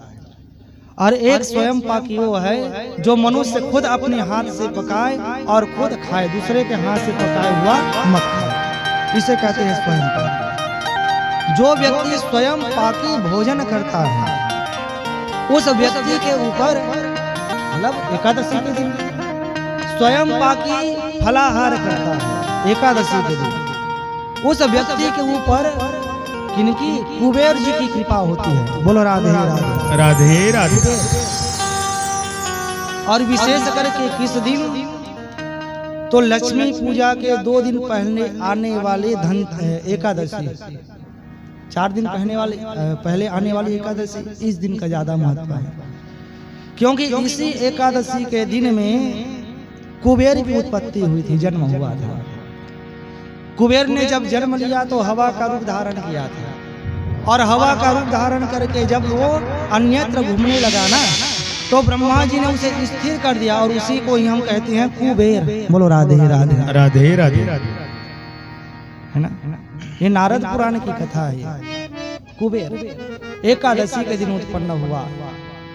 और एक स्वयं पाकी वो है जो मनुष्य खुद अपने हाथ से पकाए और खुद खाए, दूसरे के हाथ से पकाए हुआ मत खाए, इसे कहते हैं स्वयं पाकी। जो व्यक्ति स्वयं पाकी भोजन करता है उस व्यक्ति के ऊपर मतलब एकादशी के दिन स्वयं पाकी फलाहार करता है, एकादशी के दिन उस व्यक्ति के ऊपर किनकी कुबेर जी की कृपा होती है। बोलो राधे राधे राधे राधे। और विशेष करके किस दिन तो लक्ष्मी पूजा के 2 दिन पहले आने वाले धन एकादशी, 4 दिन पहले आने वाली एकादशी, इस दिन का ज्यादा महत्व है, क्योंकि इसी एकादशी के दिन में कुबेर की उत्पत्ति हुई थी, जन्म हुआ था। कुबेर ने जब जन्म लिया तो हवा का रूप धारण किया था, और हवा का रूप धारण करके जब वो अन्यत्र घूमने लगा ना तो ब्रह्मा जी ने उसे स्थिर कर दिया, और उसी को ही हम कहते हैं कुबेर। बोलो राधे राधे राधे राधे। है ना, ये नारद पुराण की कथा है। कुबेर एकादशी के दिन उत्पन्न हुआ,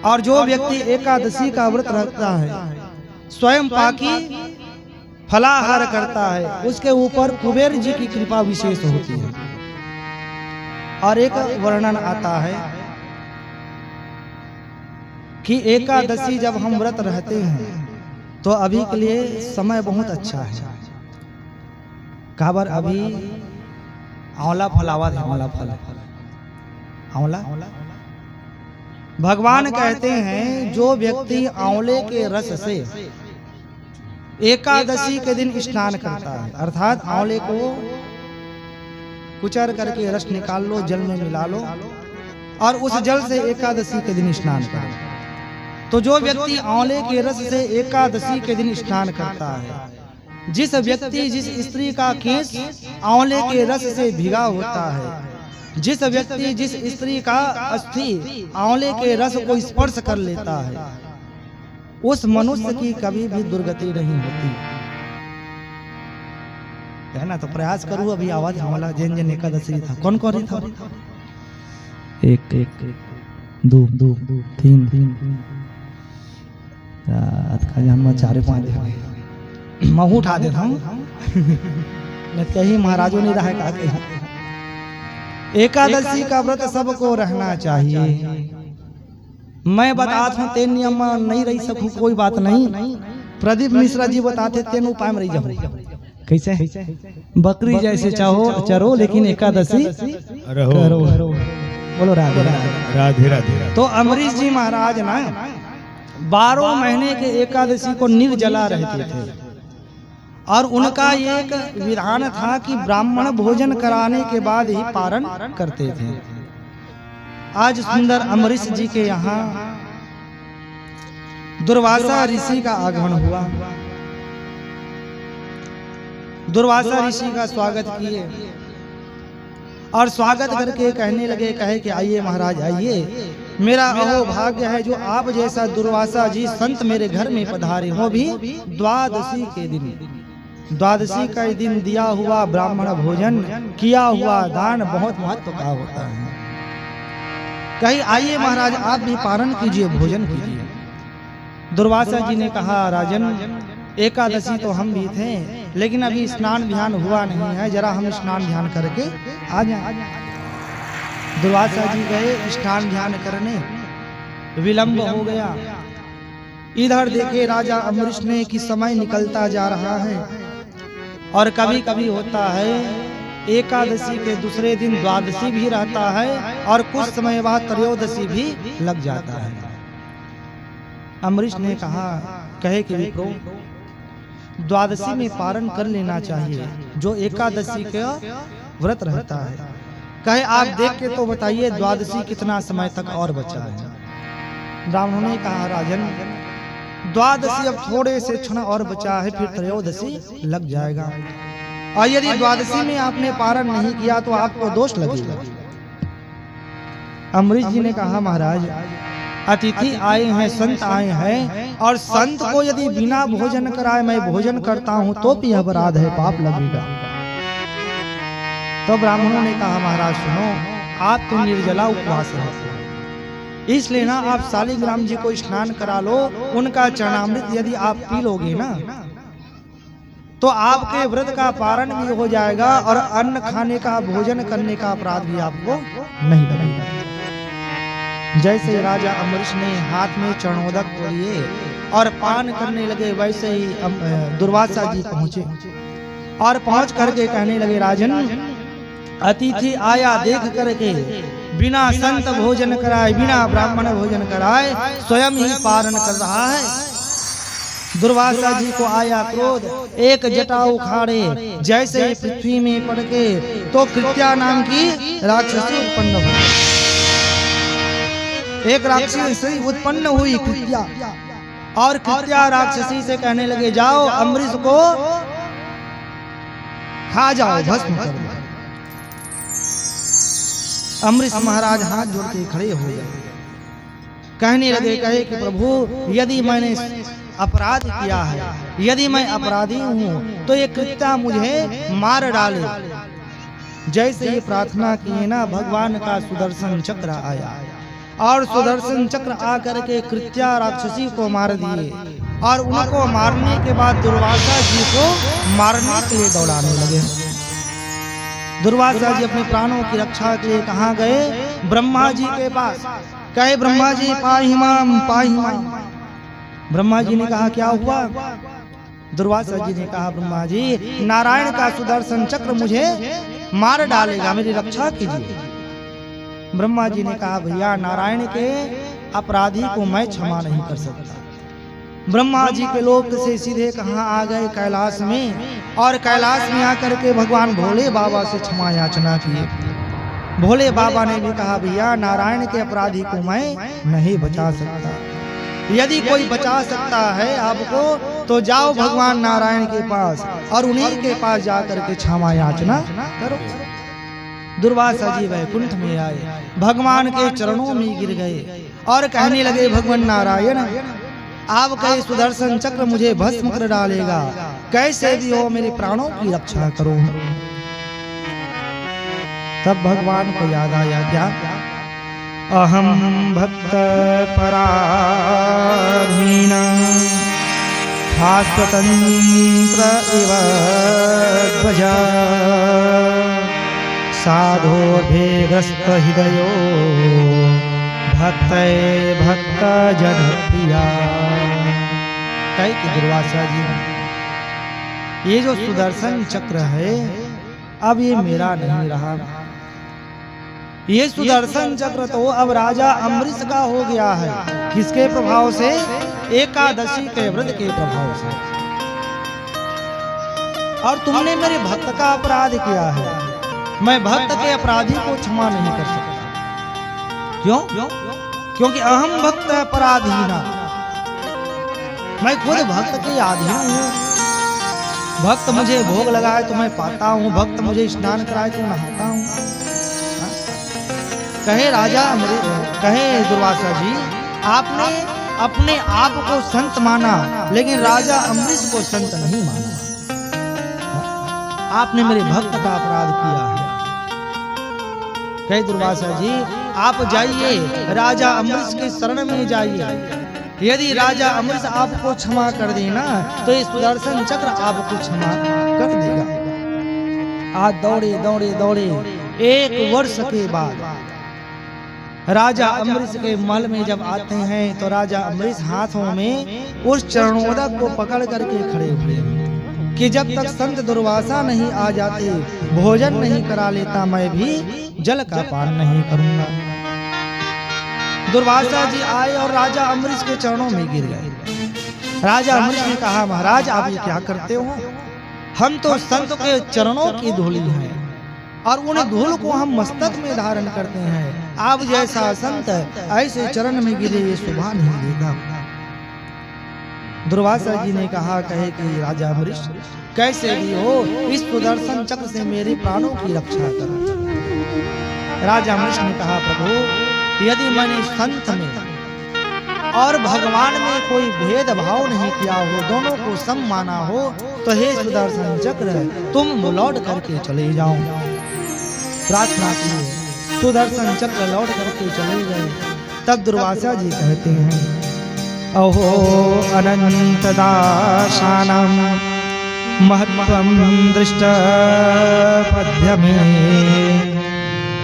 और जो व्यक्ति एकादशी का व्रत रखता है, स्वयं पाकी फलाहार करता है, उसके ऊपर कुबेर जी की कृपा विशेष होती है। और एक वर्णन आता है कि एकादशी जब हम व्रत रहते हैं तो अभी के लिए समय बहुत अच्छा है। काबर अभी आंवला फलावा है, आंवला फल, आंवला भगवान कहते हैं जो व्यक्ति आंवले के रस से एकादशी के दिन स्नान करता है, अर्थात आंवले को कुचर करके रस निकाल लो, जल में मिला लो और उस जल से एकादशी के दिन स्नान करो। तो जो व्यक्ति आंवले के रस से एकादशी के दिन स्नान करता है, जिस व्यक्ति जिस स्त्री का केश आंवले के रस से भिगा होता है, जिस व्यक्ति जिस स्त्री का अस्थि आंवले के रस को स्पर्श कर लेता है, उस मनुष्य की कभी भी दुर्गति नहीं होती है ना। तो प्रयास करूँ, अभी आवाज हमारा जैन जैन एकादशी था, कौन कौन था? 1 2 3 हम 4 5 महू उठा देता हूँ कहीं महाराजों ने रहा का। एकादशी का व्रत सबको रहना चाहिए। मैं बताता हूँ तेन नियम नहीं रही सकूँ, कोई बात नहीं। प्रदीप मिश्रा जी बताते तेन उपाय में रही जाओ। कैसे? बकरी जैसे चाहो चरो, लेकिन एकादशी करो। बोलो राधे राधे राधे। तो अमरीश जी महाराज ना 12 महीने के एकादशी को निर्जला रहते थे, और उनका एक विधान था कि ब्राह्मण भोजन कराने के बाद ही पारण करते थे। आज सुंदर अमरीश जी के यहाँ दुर्वासा ऋषि का आगमन हुआ। दुर्वासा ऋषि का स्वागत किए और स्वागत करके कहने लगे, कहे कि आइए महाराज आइए, मेरा अहो भाग्य है जो आप जैसा दुर्वासा जी संत मेरे घर में पधारे हो, भी द्वादशी के दिन। द्वादशी का दिन दिया हुआ ब्राह्मण भोजन, किया हुआ दान बहुत महत्व का होता है। कहीं आइए महाराज आप भी पारण कीजिए, भोजन कीजिए। दुर्वासा जी ने कहा, राजन एकादशी तो हम भी थे, लेकिन अभी स्नान ध्यान हुआ नहीं है, जरा हम स्नान ध्यान करके आ जाए। दुर्वासा जी गए स्नान ध्यान करने, विलंब हो गया। इधर देखे राजा अमरीश ने कि समय निकलता जा रहा है, और कभी कभी होता है एकादशी के दूसरे दिन द्वादशी भी रहता है, और कुछ समय बाद त्रयोदशी भी लग जाता है। अमरीश ने कहे कि विप्रो द्वादशी में पारण कर लेना चाहिए जो एकादशी का व्रत रहता है। कहे आप देख के तो बताइए द्वादशी कितना समय तक और बचा है। ब्राह्मणों ने कहा, राजन द्वादशी अब थोड़े से क्षण और बचा है, फिर त्रयोदशी लग जाएगा, और यदि द्वादशी में आपने पारण नहीं किया तो आपको दोष लगेगा। अमरीश जी ने कहा, महाराज अतिथि आए हैं, संत आए हैं, और संत को यदि बिना भोजन कराए मैं भोजन करता हूं तो भी अपराध है, पाप लगेगा। तो ब्राह्मणों ने कहा महाराज सुनो, आप तो निर्जला उपवास है, इसलिए ना आप शालिग्राम जी को स्नान करा लो, उनका चरणामृत यदि आप पी लोगे ना तो आपके व्रत का पारण भी हो जाएगा और अन्न खाने का, भोजन करने का अपराध भी आपको नहीं लगेगा। जैसे राजा अम्बरीश ने हाथ में चरणोदक को लिए और पान करने लगे, वैसे ही दुर्वासा जी पहुंचे और पहुंच करके कहने लगे, राजन अतिथि आया देख करके बिना संत भोजन कराए, बिना ब्राह्मण भोजन कराए स्वयं ही पारण कर रहा है। दुर्वासा जी को आया क्रोध, एक जटा उखाड़े, जैसे ही पृथ्वी में पड़ के तो कृत्या नाम की राक्षसी उत्पन्न हुई। एक राक्षसी उत्पन्न हुई कृत्या, और कृत्या राक्षसी से कहने लगे, जाओ अम्बरीश को खा जाओ, भस्म कर दो। अम्बरीश महाराज हाथ जोड़ के खड़े हो गए, कहने लगे, कहे कि प्रभु यदि मैंने अपराध किया है, यदि मैं अपराधी हूँ तो ये कृत्या मुझे मार डाले। जैसे ही प्रार्थना किए ना, भगवान का सुदर्शन चक्र आया और सुदर्शन चक्र आकर के कृत्या राक्षसी को मार दिए, और उनको मारने के बाद दुर्वासा जी को मारने के लिए दौड़ाने लगे। दुर्वासा जी अपने प्राणों की रक्षा के लिए कहाँ गए? ब्रह्मा जी के पास। कहे, ब्रह्मा जी पाहि माम, पाहि माम। ब्रह्मा जी ने कहा, क्या हुआ? दुर्वासा जी ने कहा, ब्रह्मा जी नारायण का सुदर्शन चक्र मुझे मार डालेगा, मेरी रक्षा कीजिए। ब्रह्मा जी ने कहा, भैया नारायण के अपराधी को मैं क्षमा नहीं कर सकता। ब्रह्मा जी के लोक से सीधे कहाँ आ गए? कैलाश में, और कैलाश में आकर के भगवान भोले बाबा से क्षमा याचना किए। भोले बाबा ने भी कहा, भैया नारायण के अपराधी को मैं नहीं बचा सकता, यदि कोई बचा सकता है आपको तो जाओ भगवान नारायण के पास और उन्हीं के पास जाकर के क्षमा याचना करो। दुर्वासा जी वैकुंठ में आए, भगवान के चरणों में गिर गए और कहने लगे, भगवान नारायण आपका ये सुदर्शन चक्र मुझे भस्म कर डालेगा, कैसे भी हो मेरे प्राणों की रक्षा करो। तब भगवान को याद आया, क्या? अहम भक्त पराधीन स्वतंत्र इव ध्वज साधोर्भेग्रस्त हृदयो भक्त भक्त जन प्रिया। कहे कि दुर्वासा जी, ये जो सुदर्शन चक्र है अब ये मेरा नहीं रहा, ये सुदर्शन चक्र तो अब राजा अम्बरीश का हो गया है। किसके प्रभाव से? एकादशी के व्रत के प्रभाव से। और तुमने मेरे भक्त का अपराध किया है, मैं भक्त के अपराधी को क्षमा नहीं कर सकता। क्यों? क्योंकि अहम भक्त पराधीना, मैं खुद भक्त के अधीन हूँ। भक्त मुझे भोग लगाए तो मैं पाता हूँ, भक्त मुझे स्नान कराए तो नहाता हूँ। कहे राजा कहे दुर्वासा जी, आपने अपने आप को संत माना लेकिन राजा अम्बरीश को संत नहीं माना। आपने मेरे भक्त का अपराध किया है। कहे दुर्वासा जी, आप जाइए राजा अम्बरीश के शरण में जाइए, यदि राजा अम्बरीश आपको क्षमा कर देना तो ये सुदर्शन चक्र आपको क्षमा कर देगा। आज दौड़े दौड़े दौड़े 1 वर्ष के बाद राजा अम्बरीश के महल में जब आते हैं तो राजा अम्बरीश हाथों में उस चरणोदक को पकड़ करके खड़े हुए कि जब तक संत दुर्वासा नहीं आ जाते, भोजन नहीं करा लेता, मैं भी जल का पान नहीं करूंगा। दुर्वासा जी आए और राजा अम्बरीश के चरणों में गिर गए। राजा अम्बरीश ने कहा, महाराज आप ये क्या करते हो? हम तो संत के चरणों की धूली हैं और उन धूल को हम मस्तक में धारण करते हैं। आप जैसा संत ऐसे चरण में गिरे, ये शोभा नहीं देगा। दुर्वासा जी ने कहा, कहे कि राजा अम्बरीश कैसे भी हो इस सुदर्शन चक्र से मेरे प्राणों की रक्षा करो। राजा अम्बरीश ने कहा, प्रभु यदि मैंने संत में और भगवान में कोई भेदभाव नहीं किया हो, दोनों को सम माना हो, तो हे सुदर्शन चक्र तुम लौट करके चले जाओ। प्रार्थना की, सुदर्शन चक्र लौट करके चले गए। तब दुर्वासा जी कहते हैं, अहो अनंत दाशानम महत्वम दृष्ट पद्य में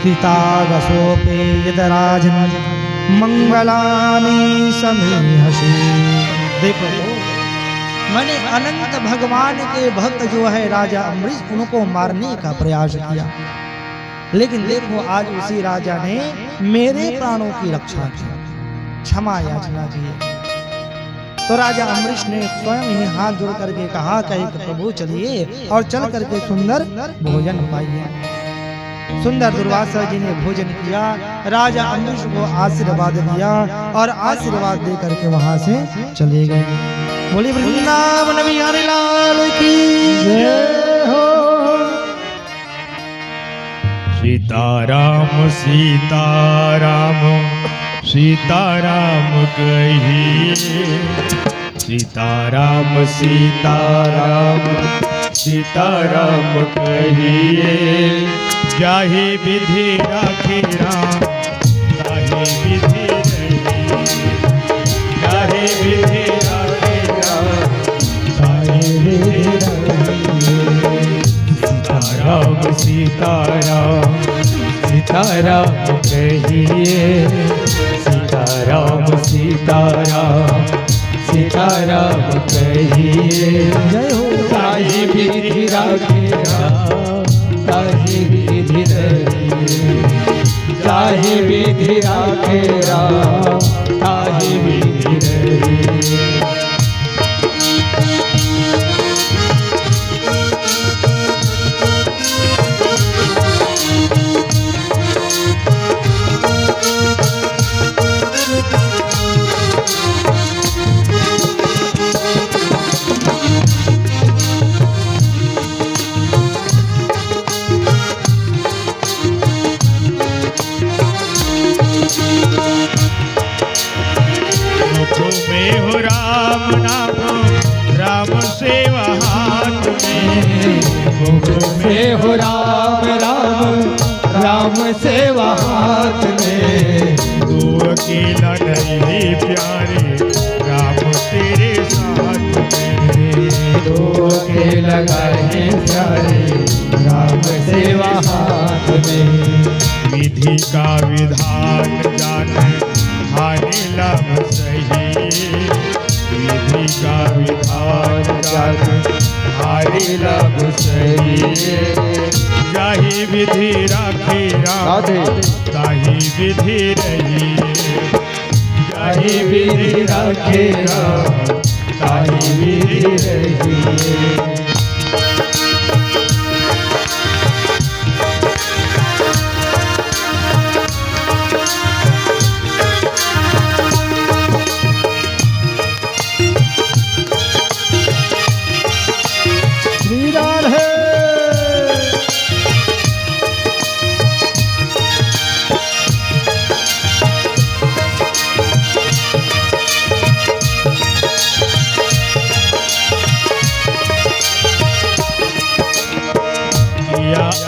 कृतागसोपे यदराजन मंगलानि समीहसि। देखो मैंने अनंत भगवान के भक्त जो है राजा अम्बरीश, उनको मारने का प्रयास किया, लेकिन देखो आज उसी राजा ने मेरे प्राणों की रक्षा की, क्षमा याचना की। तो राजा अम्बरीश ने स्वयं ही हाथ जोड़ करके कहा कि प्रभु चलिए और चल करके सुंदर भोजन पाइए। सुंदर दुर्वासा जी ने भोजन किया, राजा अम्बरीश को आशीर्वाद दिया और आशीर्वाद दे करके वहां से चले गए। बोली वृंदावन बिहारी लाल की जय हो। सीताराम सीताराम सीताराम कहिए, सीताराम सीताराम सीताराम कहिए। जाहि विधि राखे राम, ताहि विधि रहिए। जाहि विधि राखे राम, ताहि विधि रहिए। सीताराम सीताराम सीताराम कहिए, सीताराम सीताराम सीताराम कहिए। जय हो। ताहि विधि राखे राम, ताहि विधि रहिए। ताहि विधि राखे राम, ताहि विधि रहिए। में हो राम नाम, राम सेवा हाथ में। मुख में हो राम राम, राम सेवा हाथ में। तू अकेला नहीं प्यारे, राम तेरे साथ में। दो के लगाए प्यारे, राम सेवा हाथ में। विधि का विधान जाने हानि लाभ सही। विधि का विधान जाने हानि लाभ सही। जाहि विधि राखे राम, ताहि विधि रहिए। ताहि विधि राखे राम, ताहि विधि रहिए।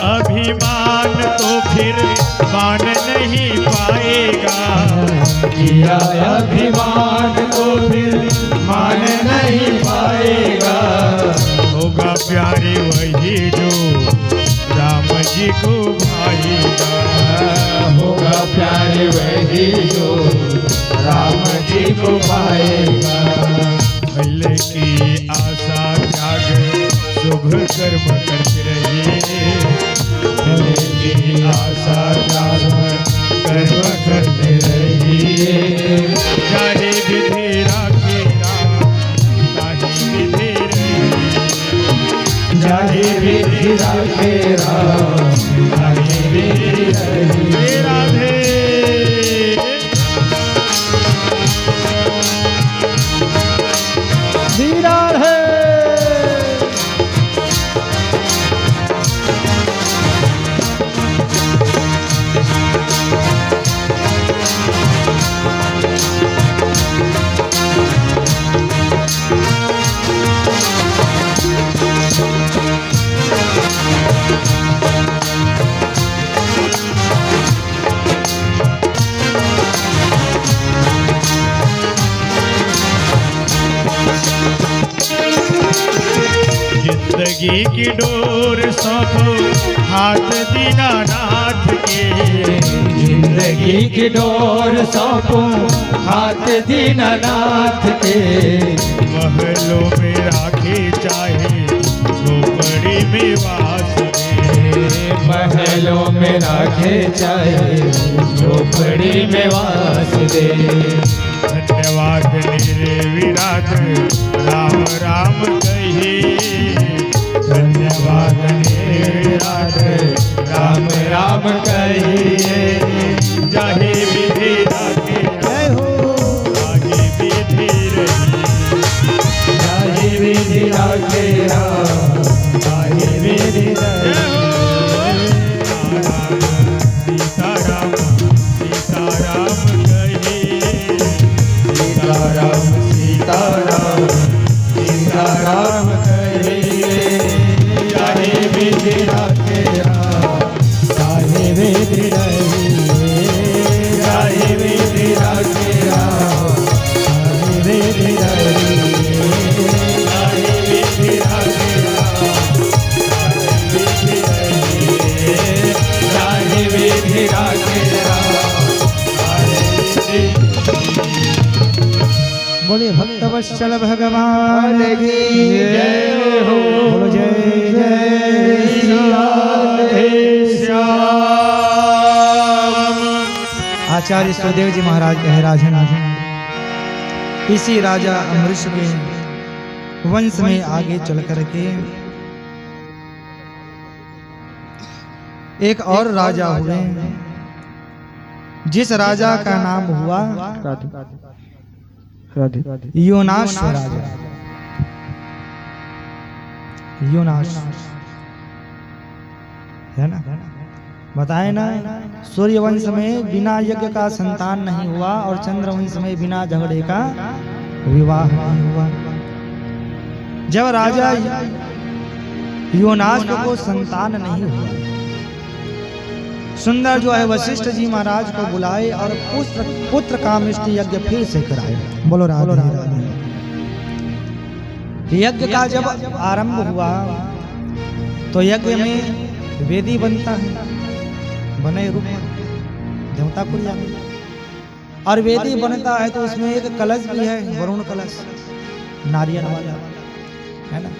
अभिमान तो फिर मान नहीं पाएगा। किया अभिमान तो फिर मान नहीं पाएगा। होगा प्यारे वही जो राम जी को भाएगा। होगा प्यारे वही जो राम जी को पाएगा। पहले की आशा त्याग शुभ कर्म करते रहिए। पहले की आशा त्याग कर्म करते रहिए। जाहि विधि राखे राम, ताहि विधि रहिए। जाहि विधि राखे राम, ताहि विधि रहिए। राधे जिंदगी की डोर सौंपो हाथ दीनानाथ के। जिंदगी की डोर सौंपो हाथ दीनानाथ के। महलों में राखे चाहे झोपड़ी में वास दे। महलों में राखे चाहे झोपड़ी में वास दे। धन्यवाद निर्विराट राम राम कहिए। धन्यवाद निर्विराट राम राम कहिए। जाहे विधि राखे जय हो। आगे विधि रही। जाहि विधि राखे राम जाहि विधि जय रहे। हो। सीताराम सीताराम कहिए। सीताराम सीताराम सीताराम कहिए। जाहि विधि राखे राम जाहि विधि रहिए। जाहि विधि राखे राम जाहि विधि रहिए। जाहि विधि राखे राम जाहि विधि रहिए। जाहि विधि राखे राम जाहि विधि। बोले भक्तवत्सल भगवान की जय हो। बोलो जय जय राधे श्याम। आचार्य सुदेव जी महाराज कहे राजन इसी राजा अमरीश के वंश में आगे चल करके एक और राजा हुए जिस राजा का नाम हुआ योनाश राजा। योनाश है ना, बताए ना, सूर्य वंश में बिना यज्ञ का संतान नहीं हुआ और चंद्र वंश में बिना झगड़े का विवाह नहीं हुआ। जब राजा योनाश को संतान नहीं हुआ, सुंदर जो है वशिष्ठ जी महाराज को बुलाए और पुत्र कामेष्टि यज्ञ फिर से कराए। बोलो राधे राधे। यज्ञ का जब आरंभ हुआ तो यज्ञ में वेदी बनता है, बने रूप में देवतापुरिया में, और वेदी बनता है तो उसमें एक कलश भी है, वरुण कलश नारियल वाला, है ना।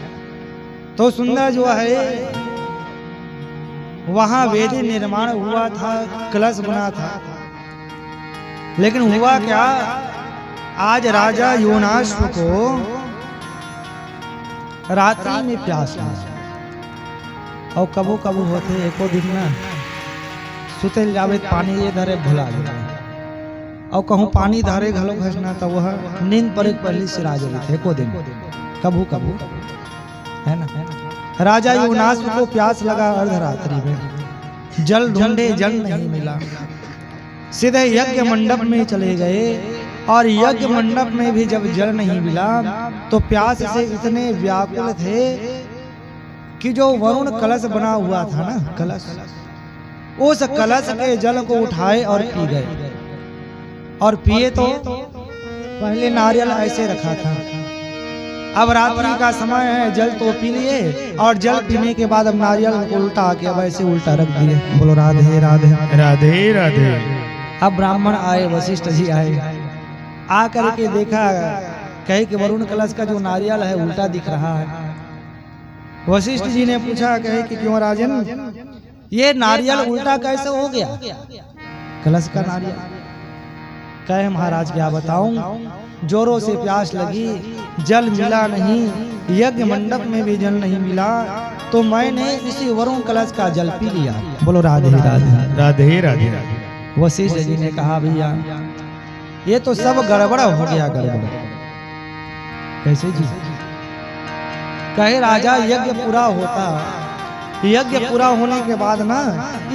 तो सुंदर जो है वहां वेदी निर्माण हुआ था, कलश बना था, लेकिन हुआ क्या, आज राजा योनाश को रात्रि में प्यास लगी और कबो कबो होते एको दिन ना सुते जावे पानी ये धरे भुला गया और कहूँ पानी धारे घलो घसना तो वह नींद पर एक पहली से राजा थे एको दिन कबू कबू, है ना। राजा योनाश को प्यास लगा अर्धरात्रि में, जल ढूंढे जल नहीं मिला, सीधे यज्ञ मंडप में चले गए और यज्ञ मंडप में भी जब जल नहीं मिला तो प्यास से इतने व्याकुल थे कि जो वरुण कलश बना हुआ था ना, कलश, उस कलश के जल को उठाए और पी गए। और पिए तो पहले नारियल ऐसे रखा था, अब रात्रि का समय है, जल तो पी लिए और जल पीने के बाद अब नारियल को उल्टा के अब ऐसे उल्टा रख दिए। बोलो राधे राधे राधे राधे। अब ब्राह्मण आए, वशिष्ठ जी आए, आ करके देखा, कहे कि वरुण कलश का जो नारियल है उल्टा दिख रहा है। वशिष्ठ जी ने पूछा, कहे कि क्यों राजन, ये नारियल उल्टा कैसे हो गया, कलश का नारियल? कहे महाराज क्या बताऊं, जोरों से प्यास लगी, जल मिला नहीं, यज्ञ मंडप में भी जल नहीं मिला, तो मैंने इसी वरुण कलश का जल पी लिया। बोलो राधे राधे राधे राधे। वशिष्ठ जी ने कहा, भैया ये तो सब गड़बड़ हो गया, गड़बड़ कैसे जी? कहे राजा यज्ञ पूरा होता, यज्ञ पूरा होने के बाद ना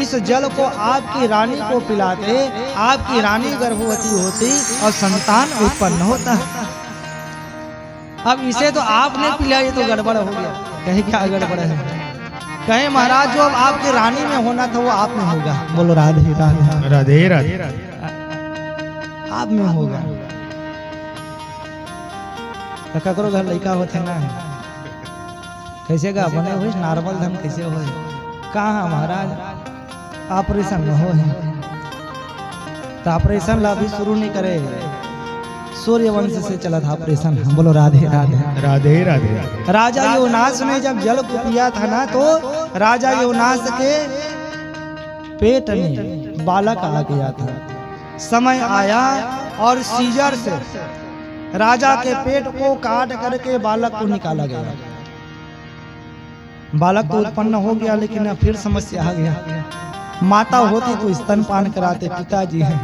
इस जल को आपकी रानी को पिलाते, आपकी रानी गर्भवती होती और संतान उत्पन्न होता। अब इसे तो आपने पिलाया, ये तो गड़बड़ हो गया। कहे क्या गड़बड़ है? कहे महाराज जो अब आपकी रानी में होना था वो आप में होगा। बोलो राधे राधे राधे राधे। आप में होगा। ककरो घर लड़का होते ना, कैसे गा बने हुए नार्मल धन कैसे हो कहाँ महाराज ऑपरेशन हो है तो ऑपरेशन ला भी शुरू नहीं करे सूर्यवंश से चला था ऑपरेशन। बोलो राधे राधे राधे राधे। राजा योनास ने जब जल को पिया था ना तो राजा योनास के पेट में बालक आ गया था। समय आया और सीजर से राजा के पेट को काट करके बालक को निकाला गया। बालक तो उत्पन्न हो गया लेकिन फिर समस्या आ गया। माता होती तो स्तनपान कराते पिताजी हैं।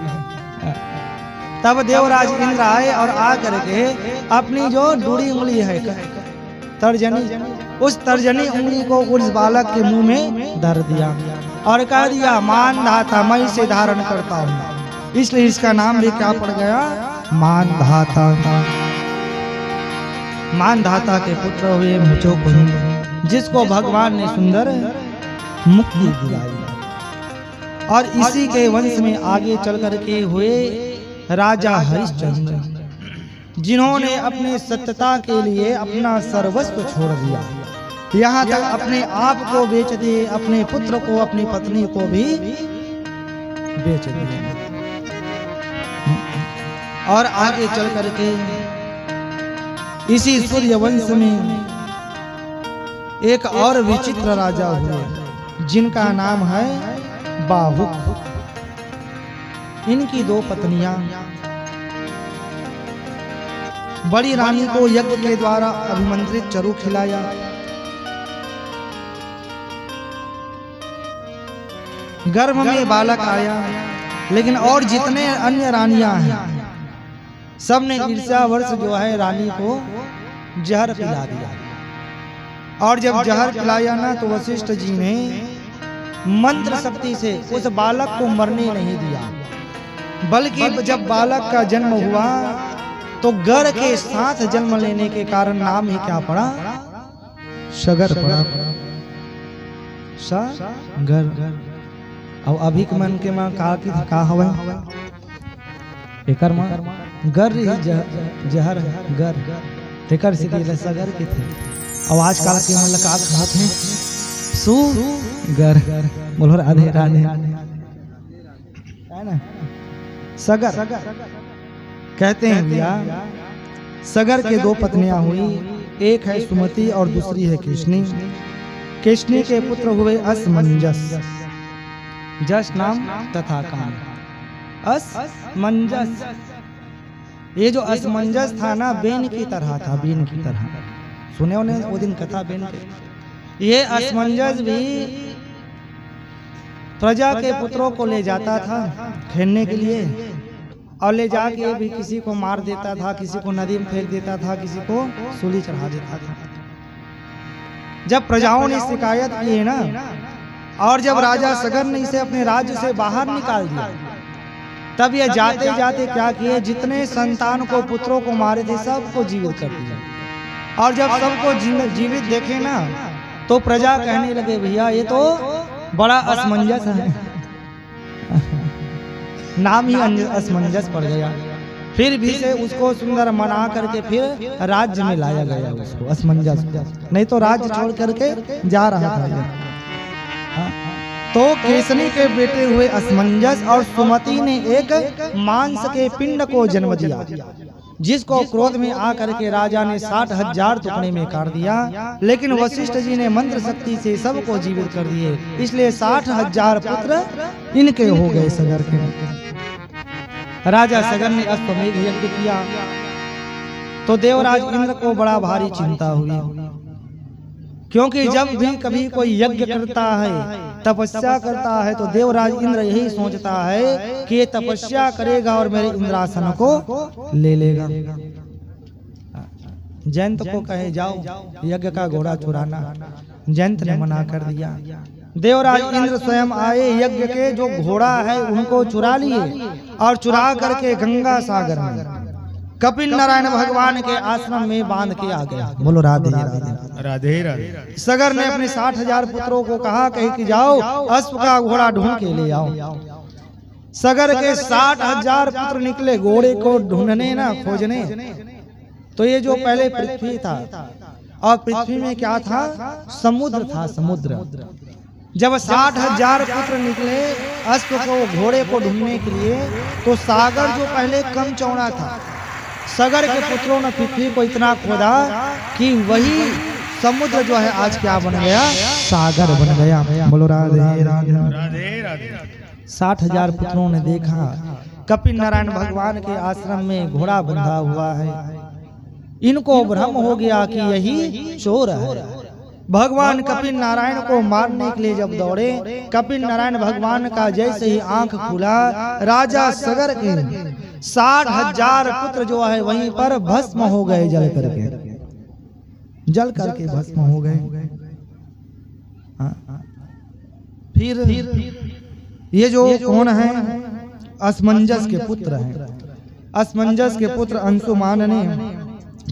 तब देवराज इंद्र आए और आ करके अपनी जो डूड़ी उंगली है तर्जनी, उस तर्जनी उंगली को उस बालक के मुंह में धर दिया और कह दिया मानधाता मैं इसे धारण करता हूँ। इसलिए इसका नाम भी क्या पड़ गया मानधाता। मानधाता के पुत्र हुए मुचोकुंद जिसको भगवान ने सुंदर मुक्ति दिलाई और इसी के वंश में आगे चल करके हुए राजा हरिश्चंद्र जिन्होंने अपने सत्यता के लिए अपना सर्वस्व छोड़ दिया। यहाँ तक अपने आप को बेच दिए, अपने पुत्र को अपनी पत्नी को भी बेच दिया। और आगे चल करके इसी सूर्यवंश में एक और विचित्र राजा हुए जिनका नाम है बाहुक। इनकी दो पत्नियां बड़ी रानी को यज्ञ के द्वारा अभिमंत्रित चरु खिलाया, गर्भ में बालक आया, लेकिन और जितने अन्य रानियां हैं सबने ईर्ष्यावश जो है रानी को जहर पिला दिया। और जब जहर पिलाया ना तो वशिष्ठ जी ने मंत्र शक्ति से उस बालक को मरने नहीं दिया, बल्कि जब बालक का जन्म हुआ तो गर के साथ जन्म लेने के कारण नाम ही क्या पड़ा सगर पड़ा। सगर और अभी के मन के मां का हवा एकर मां गर जहर गर तेकर से सगर के थे। और आजकल के मन लगा खाते हैं सुगर। बोलो राधे राधे है ना। सगर कहते हैं भैया सगर के दो पत्नियां हुई, एक है सुमति और दूसरी है कृष्णी। कृष्णी के पुत्र हुए असमंजस, जस नाम तथा काम। असमंजस ये जो असमंजस था ना बेन की तरह था, बेन की तरह। सुने उन्हें वो दिन कथा बेन के। ये असमंजस भी प्रजा के पुत्रों को ले जाता था खेलने के लिए और ले जाके भी किसी को मार देता था, किसी को नदी में फेंक देता था, किसी को सूली चढ़ा देता था। जब प्रजाओं ने शिकायत की है ना और जब राजा सगर ने इसे अपने राज्य से बाहर निकाल दिया तब ये जाते जाते क्या किए जितने संतान को पुत्रों को मारे थे सबको जीवित कर दिया। और जब सबको जीवित देखे ना तो प्रजा कहने लगे भैया ये तो बड़ा असमंजस है। नाम ही असमंजस पड़ गया। फिर भी से उसको सुंदर मना करके फिर राज्य में लाया गया उसको असमंजस, नहीं तो राज्य छोड़ करके जा रहा था। तो केसनी के बेटे हुए असमंजस और सुमति ने एक मांस के पिंड को जन्म दिया जिसको क्रोध में आकर के राजा ने 60,000 टुकड़े में काट दिया। लेकिन वशिष्ठ जी ने मंत्र शक्ति से सबको जीवित कर दिए, इसलिए 60,000 पुत्र इनके हो गए सगर के। राजा सगर ने अश्वमेध यज्ञ किया तो देवराज इंद्र को बड़ा भारी चिंता हुई, क्योंकि जब भी कभी कोई यज्ञ करता है तपस्या करता है तो देवराज इंद्र यही सोचता है कि ये तपस्या करेगा और मेरे इंद्रासन को ले लेगा। जयंत को कहे जाओ यज्ञ का घोड़ा चुराना, जयंत ने मना कर दिया। देवराज इंद्र स्वयं आए, यज्ञ के जो घोड़ा है उनको चुरा लिए और चुरा करके गंगा सागर में कपिल नारायण भगवान के आश्रम में बांध के आ गया। बोलो राधे राधे राधे राधे। सगर ने अपने 60,000 पुत्रों को कहा कहीं कि जाओ अश्व का घोड़ा ढूंढ के ले आओ। सगर के 60,000 पुत्र निकले घोड़े को ढूंढने ना खोजने। तो ये जो पहले पृथ्वी था और पृथ्वी में क्या था? समुद्र था, समुद्र। जब 60,000 पुत्र निकले अश्व को, घोड़े को ढूंढने के लिए, तो सागर जो पहले कम चौड़ा था, सागर के पुत्रों ने पृथ्वी को इतना खोदा कि वही समुद्र जो है आज क्या बन गया? सागर बन गया। बोलो राधे राधे राधे राधे। 60,000 पुत्रों ने देखा कपिल नारायण भगवान के आश्रम में घोड़ा बंधा हुआ है। इनको भ्रम हो गया कि यही चोर है। भगवान कपिल नारायण को मारने के लिए जब दौड़े, कपिल नारायण भगवान का जैसे ही आंख खुला, राजा सागर के 60,000 पुत्र जो है वहीं पर भस्म हो गए, जल करके भस्म हो गए। फिर ये जो कौन है? असमंजस के पुत्र हैं। असमंजस के पुत्र अंशुमान ने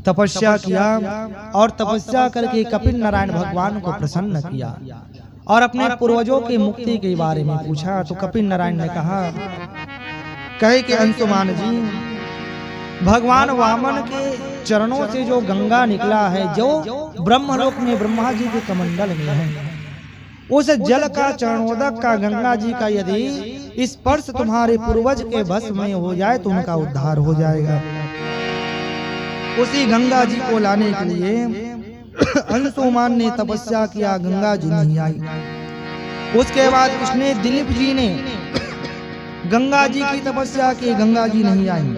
तपस्या किया और तपस्या करके कपिल नारायण भगवान को प्रसन्न किया और अपने पूर्वजों की मुक्ति के बारे में पूछा। तो कपिल नारायण ने कहे कि अंशुमान जी, भगवान वामन के चरणों से जो गंगा निकला है, जो ब्रह्मलोक में ब्रह्मा जी के कमंडल में है, उस जल का चरणोदक का गंगा जी का यदि स्पर्श तुम्हारे पूर्वज के भस्म में हो जाए तो उनका उद्धार हो जाएगा। उसी गंगा जी को लाने के लिए अंशुमान ने तपस्या किया, गंगा जी नहीं आई। उसके बाद उसने दिलीप जी ने गंगा जी की तपस्या की, गंगा जी नहीं आई।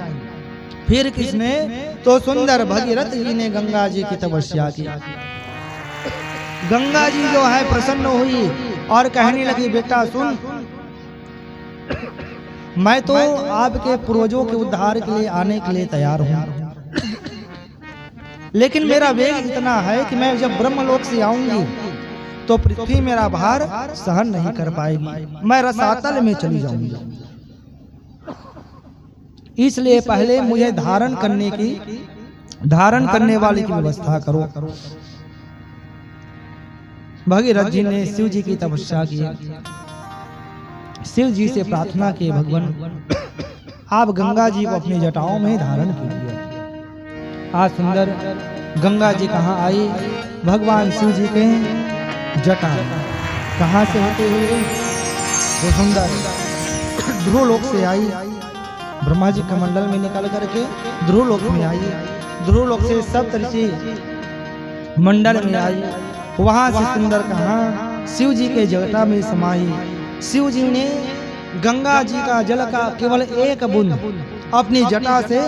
फिर किसने? तो सुंदर भगीरथ जी ने गंगा जी की तपस्या की। गंगा जी जो है प्रसन्न हुई और कहने लगी, बेटा सुन, मैं तो आपके पूर्वजों के उद्धार के लिए आने के लिए तैयार हूँ, लेकिन मेरा वेग इतना है कि मैं जब ब्रह्मलोक से आऊंगी तो पृथ्वी मेरा भार सहन नहीं कर पाएगी, मैं रसातल में चली जाऊंगी। इसलिए पहले मुझे धारण करने वाले की व्यवस्था करो। भगीरथ जी ने शिव जी की तपस्या की, शिव जी से प्रार्थना की, भगवान आप गंगा जी को अपनी जटाओं में धारण कीजिए। आज सुंदर गंगा जी कहाँ आई? भगवान शिव जी के जटा कहाँ से होते हुए वो सुंदर ध्रुवलोक से आई, ब्रह्मा जी कमंडल में निकल करके ध्रुवलोक में आई। ध्रुवलोक से सप्तऋषि मंडल में आई, वहां से सुंदर कहाँ? शिव जी के जटा में समाई। शिव जी ने गंगा जी का जल का केवल एक बूंद अपनी जटा से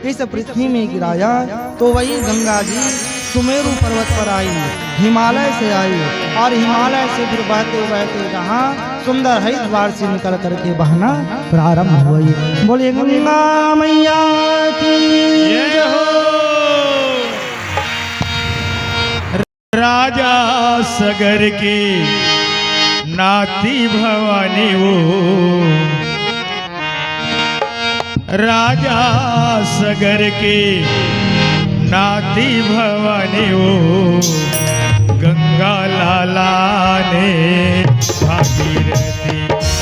इस पृथ्वी में गिराया, तो वही गंगा जी सुमेरु पर्वत पर आई, हिमालय से आई और हिमालय से फिर बहते बहते कहाँ? सुंदर हरिद्वार से निकल करके बहना प्रारंभ हुई। बोलिए गंगा मैया की जय हो। राजा सागर की नाती भवानी वो, राजा सागर की नाती भवानी वो, गंगा लाला ने भागीरथी